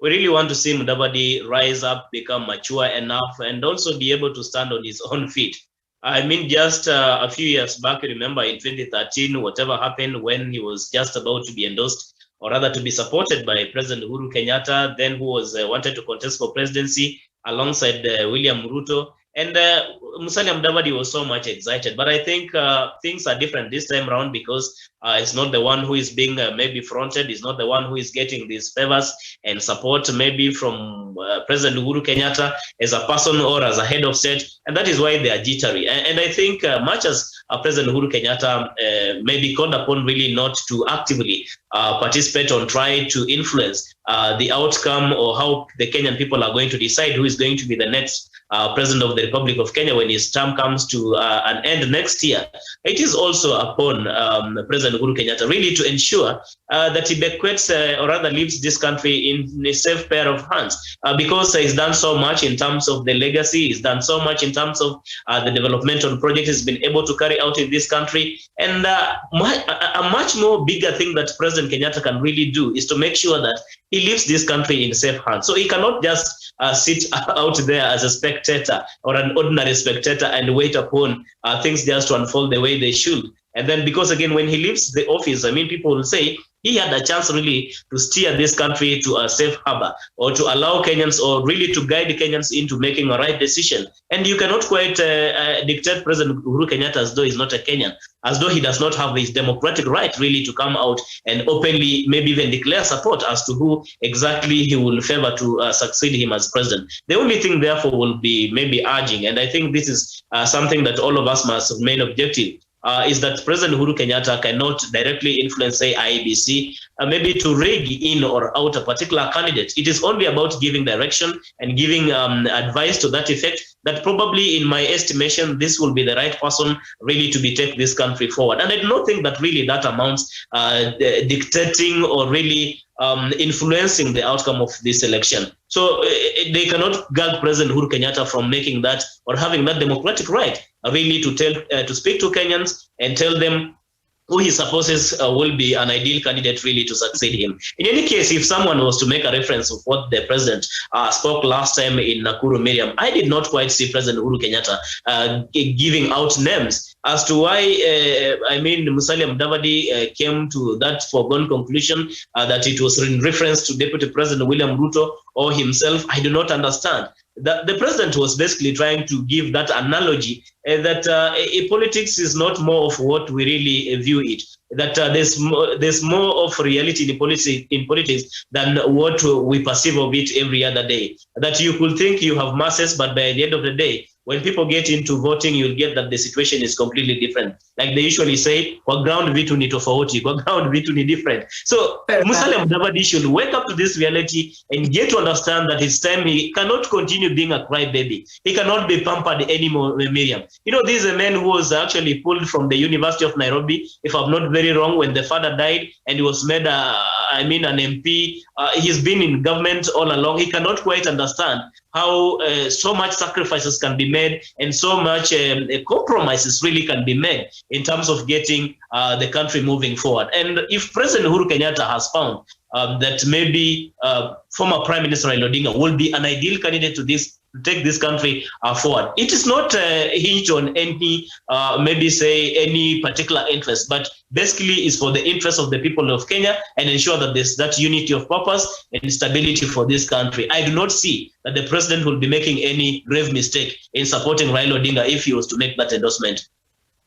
we really want to see Mudavadi rise up, become mature enough, and also be able to stand on his own feet. I mean, just a few years back, remember in 2013, whatever happened when he was just about to be endorsed, or rather to be supported by President Uhuru Kenyatta, then who was wanted to contest for presidency alongside William Ruto. And Musalia Mudavadi was so much excited, but I think things are different this time around, because it's not the one who is being maybe fronted, it's not the one who is getting these favors and support maybe from President Uhuru Kenyatta as a person or as a head of state, and that is why they are jittery. And I think much as President Uhuru Kenyatta may be called upon really not to actively participate on trying to influence the outcome or how the Kenyan people are going to decide who is going to be the next President of the Republic of Kenya when his term comes to an end next year, it is also upon President Uhuru Kenyatta really to ensure that he bequeaths or rather leaves this country in a safe pair of hands, because he's done so much in terms of the legacy, he's done so much in terms of the developmental projects he's been able to carry out in this country. And a much more bigger thing that President Kenyatta can really do is to make sure that he leaves this country in safe hands. So he cannot just sit out there as a spectator or an ordinary spectator and wait upon things just to unfold the way they should. And then, because again, when he leaves the office, I mean, people will say he had a chance really to steer this country to a safe harbor, or to allow Kenyans, or really to guide Kenyans into making a right decision. And you cannot quite dictate President Uhuru Kenyatta as though he's not a Kenyan, as though he does not have his democratic right really to come out and openly maybe even declare support as to who exactly he will favor to succeed him as president. The only thing, therefore, will be maybe urging, and I think this is something that all of us must have main objective, is that President Uhuru Kenyatta cannot directly influence, say, IEBC, maybe to rig in or out a particular candidate. It is only about giving direction and giving advice to that effect, that probably, in my estimation, this will be the right person really to be take this country forward. And I do not think that really that amounts dictating or really influencing the outcome of this election. So they cannot gag President Uhuru Kenyatta from making that or having that democratic right really to speak to Kenyans and tell them who he supposes will be an ideal candidate really to succeed him. In any case, if someone was to make a reference of what the president spoke last time in Nakuru, Miriam, I did not quite see President Uhuru Kenyatta giving out names as to why, Musalia Mudavadi came to that foregone conclusion that it was in reference to Deputy President William Ruto or himself. I do not understand. The president was basically trying to give that analogy that politics is not more of what we really view it. That there's more of reality in politics than what we perceive of it every other day. That you could think you have masses, but by the end of the day, when people get into voting, you'll get that the situation is completely different. Like they usually say, kwa ground vitu ni tofauti, kwa ground vitu ni different. So Musalia Mudavadi should wake up to this reality and get to understand that it's time. He cannot continue being a crybaby. He cannot be pampered anymore, Miriam. You know, this is a man who was actually pulled from the University of Nairobi, if I'm not very wrong, when the father died, and he was made an MP. He's been in government all along. He cannot quite understand how so much sacrifices can be made and so much compromises really can be made in terms of getting the country moving forward. And if President Uhuru Kenyatta has found that maybe former Prime Minister Raila Odinga will be an ideal candidate to take this country forward, it is not hinged on any, any particular interest, but basically is for the interest of the people of Kenya and ensure that there's that unity of purpose and stability for this country. I do not see that the president will be making any grave mistake in supporting Raila Odinga if he was to make that endorsement.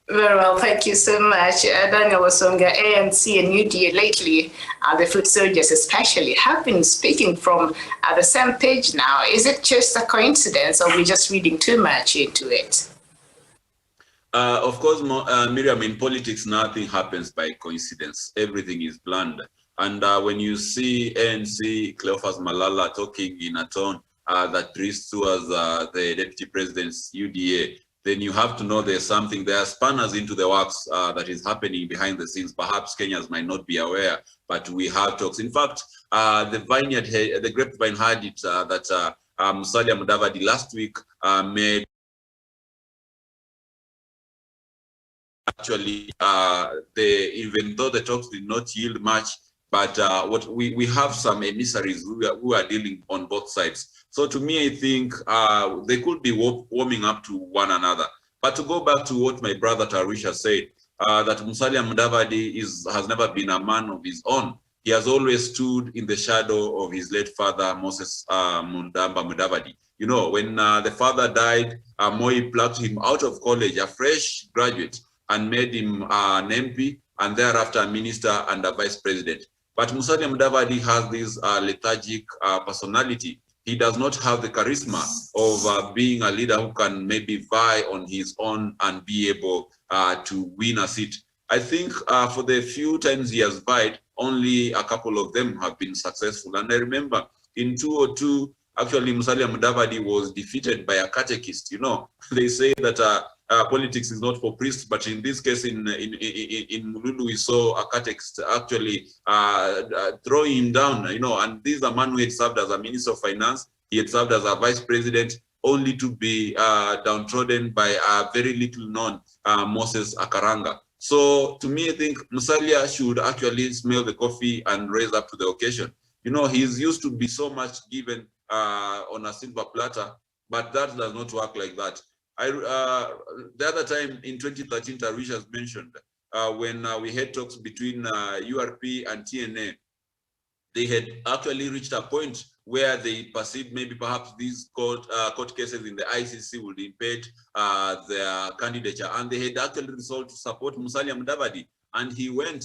Very well, thank you so much. Daniel Wasonga, ANC and UDA lately, the foot soldiers especially, have been speaking from the same page now. Is it just a coincidence, or are we just reading too much into it? Of course, Miriam, in politics, nothing happens by coincidence. Everything is planned. And when you see ANC Cleophas Malala talking in a tone that drifts towards the deputy president's UDA, then you have to know there's something, there are spanners into the works that is happening behind the scenes. Perhaps Kenyans might not be aware, but we have talks. In fact, the grapevine had it that Musalia Mudavadi last week made actually even though the talks did not yield much, but what we have some emissaries who are dealing on both sides. So to me, I think they could be warming up to one another. But to go back to what my brother Tarisha said, that Musalia Mudavadi has never been a man of his own. He has always stood in the shadow of his late father, Moses Mundamba Mudavadi. You know, when the father died, Moi plucked him out of college, a fresh graduate, and made him an MP, and thereafter a minister and a vice president. But Musalia Mudavadi has this lethargic personality. He does not have the charisma of being a leader who can maybe vie on his own and be able to win a seat. I think for the few times he has vied, only a couple of them have been successful. And I remember in 2002, actually Musalia Mudavadi was defeated by a catechist. You know, they say that politics is not for priests, but in this case, in Mululu, we saw a catechist actually throwing him down, you know, and this is a man who had served as a minister of finance. He had served as a vice president, only to be downtrodden by a very little known Moses Akaranga. So to me, I think Musalia should actually smell the coffee and raise up to the occasion. You know, he's used to be so much given on a silver platter, but that does not work like that. The other time in 2013, Tarisha has mentioned when we had talks between URP and TNA, they had actually reached a point where they perceived maybe perhaps these court cases in the ICC would impede their candidature, and they had actually resolved to support Musalia Mudavadi, and he went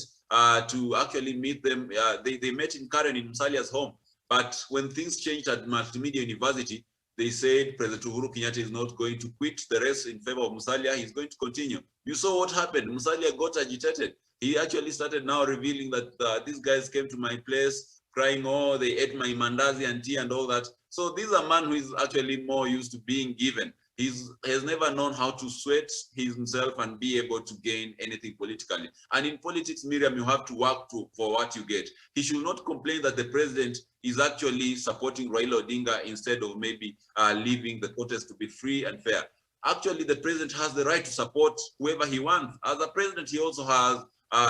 to actually meet them. They met in Karen in Musalia's home, but when things changed at Multimedia University, they said President Uhuru Kenyatta is not going to quit the race in favor of Musalia. He's going to continue. You saw what happened. Musalia got agitated. He actually started now revealing that these guys came to my place crying, oh, they ate my mandazi and tea and all that. So this is a man who is actually more used to being given. He has never known how to sweat himself and be able to gain anything politically. And in politics, Miriam, you have to work for what you get. He should not complain that the president is actually supporting Raila Odinga instead of maybe leaving the contest to be free and fair. Actually, the president has the right to support whoever he wants. As a president, he also has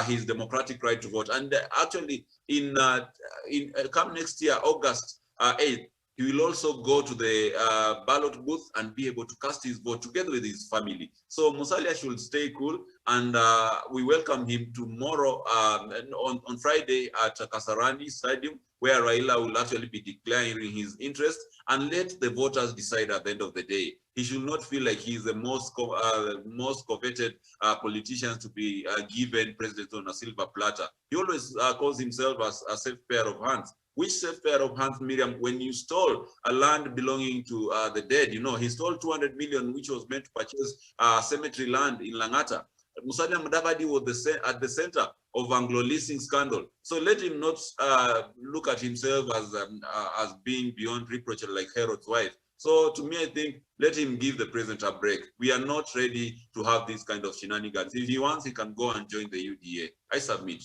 his democratic right to vote. And actually, in come next year, August 8th, he will also go to the ballot booth and be able to cast his vote together with his family. So Musalia should stay cool, and we welcome him tomorrow on Friday at Kasarani Stadium, where Raila will actually be declaring his interest, and let the voters decide at the end of the day. He should not feel like he's the most coveted politician to be given president on a silver platter. He always calls himself as a safe pair of hands. Which safe pair of hands, Miriam, when you stole a land belonging to the dead? You know, he stole 200 million, which was meant to purchase cemetery land in Langata. Musalia Mudavadi was at the center of Anglo leasing scandal. So let him not look at himself as being beyond reproach like Herod's wife. So to me, I think let him give the president a break. We are not ready to have this kind of shenanigans. If he wants, he can go and join the UDA. I submit.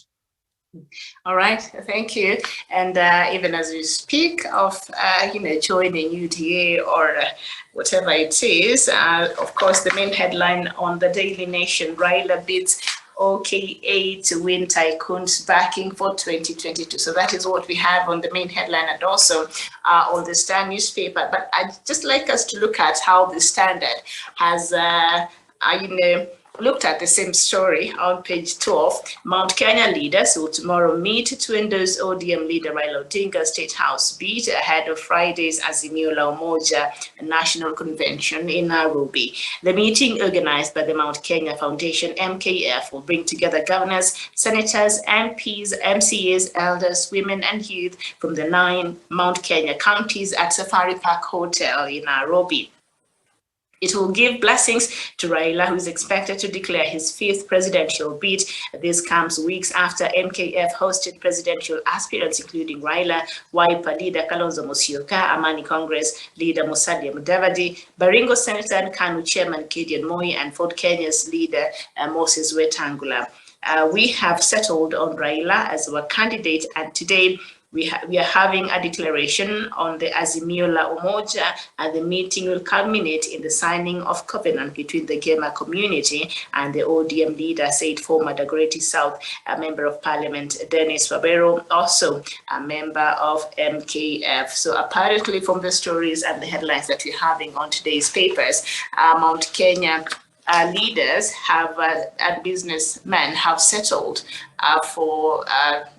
All right, thank you. And even as we speak of, joining UDA or whatever it is, of course, the main headline on the Daily Nation, Raila bids OKA to win Tycoon's backing for 2022. So that is what we have on the main headline and also on the Star newspaper. But I'd just like us to look at how the Standard has, looked at the same story on page 12. Mount Kenya leaders will tomorrow meet to endorse ODM leader Raila Odinga State House bid ahead of Friday's Azimio la Umoja National Convention in Nairobi. The meeting, organized by the Mount Kenya Foundation, MKF, will bring together governors, senators, MPs, MCAs, elders, women, and youth from the 9 Mount Kenya counties at Safari Park Hotel in Nairobi. It will give blessings to Raila, who is expected to declare his 5th presidential bid. This comes weeks after MKF hosted presidential aspirants, including Raila, Wiper leader Kalonzo Musyoka, Amani Congress leader Musalia Mudavadi, Baringo Senator and KANU chairman Gideon Moi, and Ford Kenya's leader Moses Wetangula. We have settled on Raila as our candidate, and today we are having a declaration on the Azimio la Umoja, and the meeting will culminate in the signing of covenant between the Gema community and the ODM leader, said former Dagoretti South Member of Parliament Dennis Wabero, also a member of MKF. So apparently from the stories and the headlines that we're having on today's papers, Mount Kenya leaders have and businessmen have settled for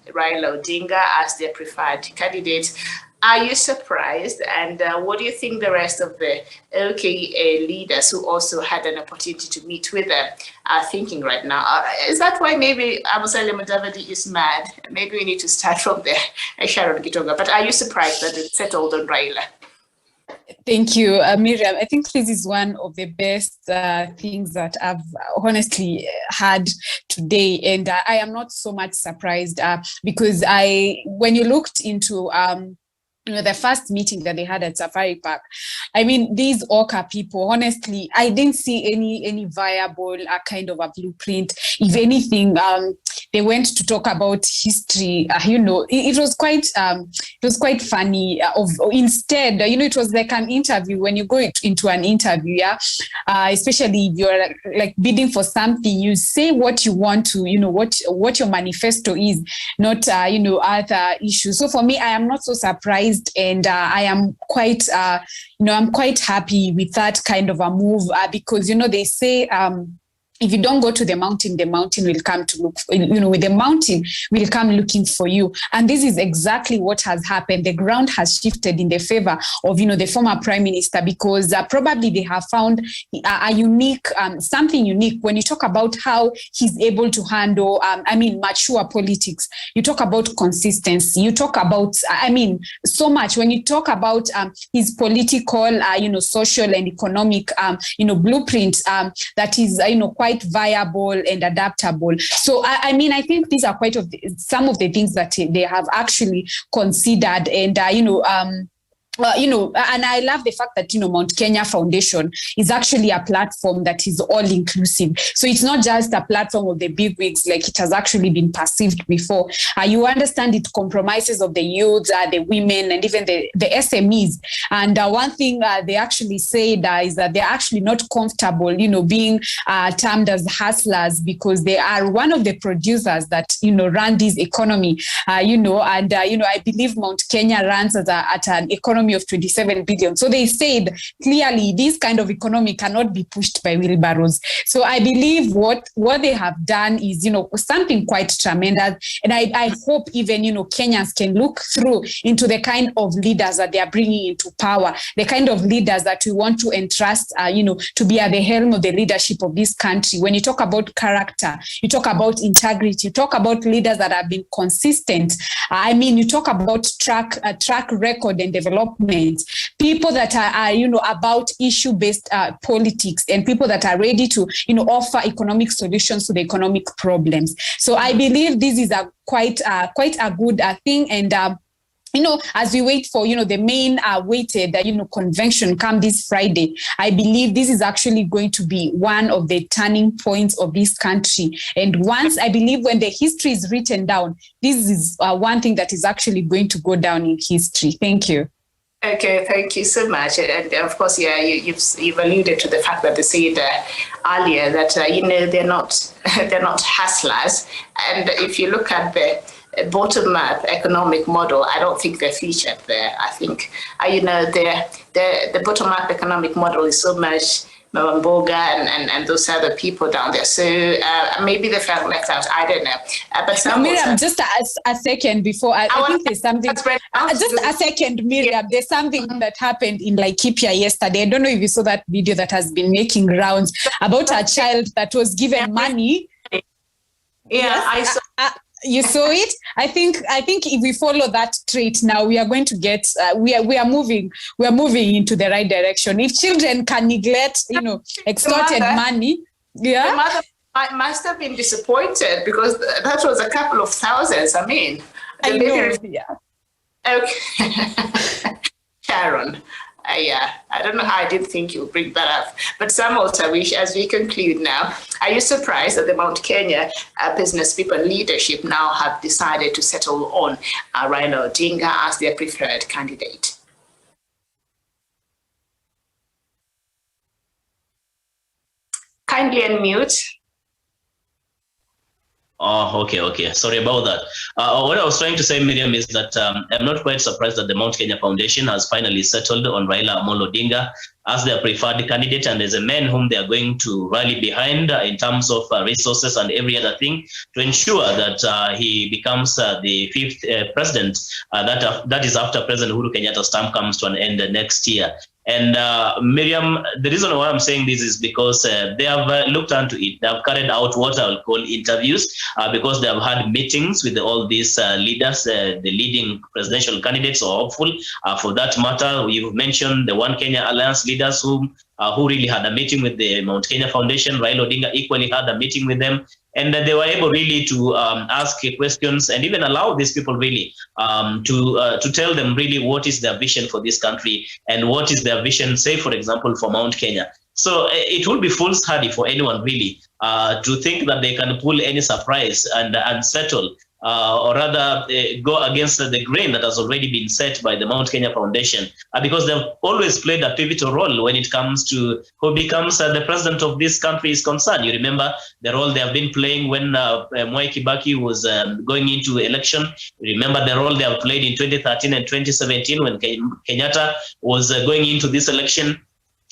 Raila Odinga as their preferred candidate. Are you surprised? And what do you think the rest of the LKA leaders who also had an opportunity to meet with them are thinking right now? Is that why maybe Musalia Mudavadi is mad? Maybe we need to start from there, Sharon Gitonga. But are you surprised that it settled on Raila? Thank you, Miriam. I think this is one of the best things that I've honestly had today. And I am not so much surprised because when you looked into the first meeting that they had at Safari Park, I mean, these Oka people, honestly, I didn't see any viable kind of a blueprint. If anything, they went to talk about history. It was quite funny. Instead, it was like an interview. When you go into an interview, especially if you're like bidding for something, you say what you want to, what your manifesto is, not other issues. So for me, I am not so surprised. And I am quite, I'm quite happy with that kind of a move because, they say, if you don't go to the mountain will come to look, with the mountain will come looking for you. And this is exactly what has happened. The ground has shifted in the favor of, the former prime minister, because probably they have found a unique, something unique. When you talk about how he's able to handle, mature politics, you talk about consistency, you talk about, so much. When you talk about his political, social and economic, blueprint that is, quite viable and adaptable. So I think these are some of the things that they have actually considered, and and I love the fact that, Mount Kenya Foundation is actually a platform that is all inclusive. So it's not just a platform of the big wigs like it has actually been perceived before. You understand it compromises of the youth, the women, and even the SMEs. And one thing they actually said is that they're actually not comfortable, being termed as hustlers, because they are one of the producers that, run this economy, I believe Mount Kenya runs at an economy of 27 billion. So they said clearly this kind of economy cannot be pushed by wheelbarrows. So I believe what they have done is, something quite tremendous. And I hope even, Kenyans can look through into the kind of leaders that they are bringing into power, the kind of leaders that we want to entrust, to be at the helm of the leadership of this country. When you talk about character, you talk about integrity, you talk about leaders that have been consistent. You talk about track record and development, people that are about issue-based politics, and people that are ready to offer economic solutions to the economic problems. So I believe this is quite a good thing. And as we wait for, the main weighted, convention come this Friday, I believe this is actually going to be one of the turning points of this country. And once, I believe when the history is written down, this is one thing that is actually going to go down in history. Thank you. Okay, thank you so much. And of course, you've alluded to the fact that they said earlier that they're not hustlers. And if you look at the bottom-up economic model, I don't think they're featured there. I think the bottom-up economic model is so much Mboga and those other people down there. So maybe they felt left out. I don't know. But Miriam, just a second before I think there's something. Just a second, Miriam. There's something that happened in Laikipia yesterday. I don't know if you saw that video that has been making rounds about a child that was given money. Yeah, I saw. You saw it. I think if we follow that trait now, we are going to get. We are moving into the right direction. If children can neglect, extorted money, yeah. The mother must have been disappointed because that was a couple of thousands. I mean, I know. Yeah. Okay, Sharon. I don't know how I did think you would bring that up. But Samuel Tawish, as we conclude now, are you surprised that the Mount Kenya business people leadership now have decided to settle on Raila Odinga as their preferred candidate? Kindly unmute. Oh, okay. Sorry about that. What I was trying to say, Miriam, is that I'm not quite surprised that the Mount Kenya Foundation has finally settled on Raila Amolo Odinga as their preferred candidate and as a man whom they are going to rally behind in terms of resources and every other thing to ensure that he becomes the fifth president. That is after President Uhuru Kenyatta's term comes to an end next year. And Miriam, the reason why I'm saying this is because they have looked into it. They have carried out what I will call interviews because they have had meetings with all these leaders, the leading presidential candidates or hopeful. For that matter, you've mentioned the One Kenya Alliance leaders who really had a meeting with the Mount Kenya Foundation. Raila Odinga equally had a meeting with them. And they were able really to ask questions and even allow these people really to tell them really what is their vision for this country and what is their vision, say, for example, for Mount Kenya. So it will be foolhardy for anyone really to think that they can pull any surprise and settle or rather go against the grain that has already been set by the Mount Kenya Foundation because they've always played a pivotal role when it comes to who becomes the president of this country is concerned. You remember the role they have been playing when Mwai Kibaki was going into election. You remember the role they have played in 2013 and 2017 when Kenyatta was going into this election.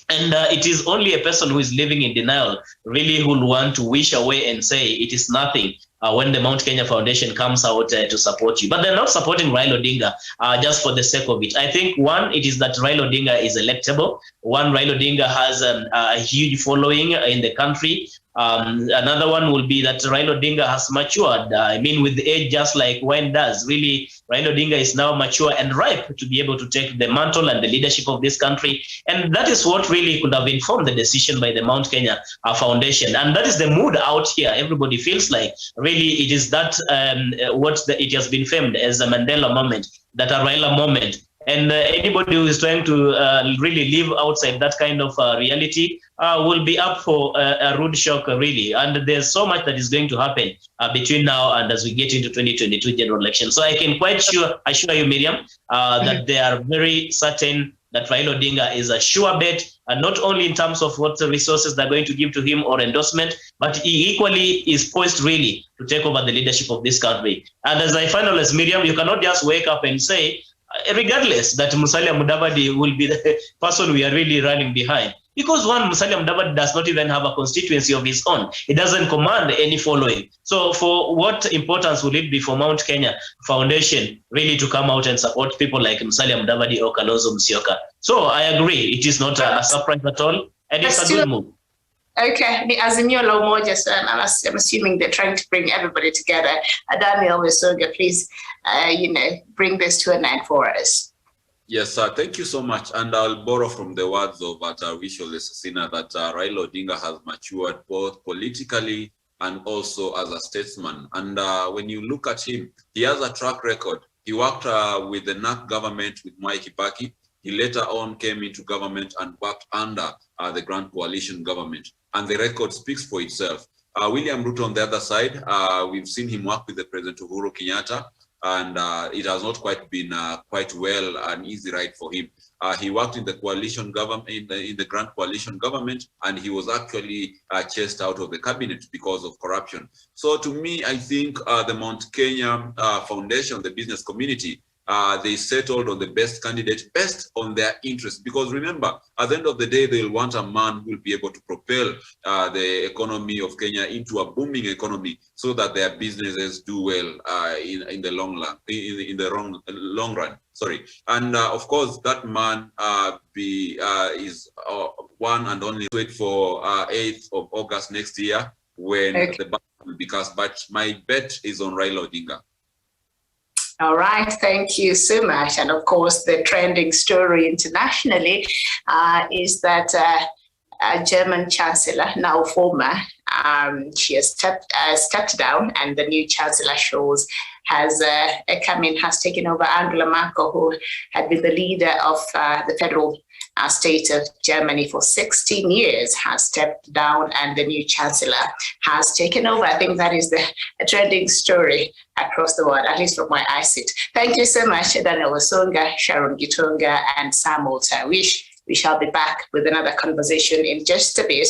And it is only a person who is living in denial really who will want to wish away and say it is nothing when the Mount Kenya Foundation comes out to support you. But they're not supporting Raila Odinga just for the sake of it. I think one, it is that Raila Odinga is electable. One, Raila Odinga has a huge following in the country. Another one will be that Raila Odinga has matured. I mean, with age, just like wine does. Really, Raila Odinga is now mature and ripe to be able to take the mantle and the leadership of this country. And that is what really could have informed the decision by the Mount Kenya Foundation. And that is the mood out here. Everybody feels like really it is that it has been framed as a Mandela moment, that a Raila moment. And anybody who is trying to really live outside that kind of reality will be up for a rude shock, really. And there's so much that is going to happen between now and as we get into 2022 general election. So I can quite assure you, Miriam, that they are very certain that Raila Odinga is a sure bet, not only in terms of what the resources they're going to give to him or endorsement, but he equally is poised really to take over the leadership of this country. And as I finalize, Miriam, you cannot just wake up and say, regardless that Musalia Mudavadi will be the person we are really running behind. Because one, Musalia Mudavadi does not even have a constituency of his own. He doesn't command any following. So for what importance will it be for Mount Kenya Foundation really to come out and support people like Musalia Mudavadi or Kalonzo Musyoka? So I agree, it is not a surprise at all, and it's a good move. Okay, the Azimio la Umoja, I'm assuming they're trying to bring everybody together. Daniel Wesoga, please, bring this to an end for us. Yes, thank you so much. And I'll borrow from the words of Vishal Lesasina that Raila Odinga has matured both politically and also as a statesman. And when you look at him, he has a track record. He worked with the NARC government with Mwai Kibaki. He later on came into government and worked under the Grand Coalition government. And the record speaks for itself. William Ruto on the other side, we've seen him work with the President Uhuru Kenyatta, and it has not quite been quite well an easy ride for him. He worked in the coalition government, in the Grand Coalition government, and he was actually chased out of the cabinet because of corruption. So to me, I think the Mount Kenya Foundation, the business community, they settled on the best candidate, best on their interests. Because remember, at the end of the day, they'll want a man who will be able to propel the economy of Kenya into a booming economy so that their businesses do well in the long run, in the long run. Sorry. And of course, that man is one and only. Wait for 8th of August next year when the will be cast, but my bet is on Raila Odinga. All right, thank you so much. And of course, the trending story internationally is that German Chancellor, now former, she has stepped down, and the new Chancellor has taken over. Angela Merkel, who had been the leader of the federal state of Germany for 16 years, has stepped down, and the new Chancellor has taken over. I think that is the trending story across the world, at least from where I sit. Thank you so much, Daniel Wasonga, Sharon Gitonga, and Samuel Tawish. We shall be back with another conversation in just a bit.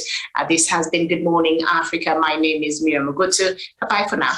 This has been Good Morning Africa. My name is Miriam Mugutu. Bye-bye for now.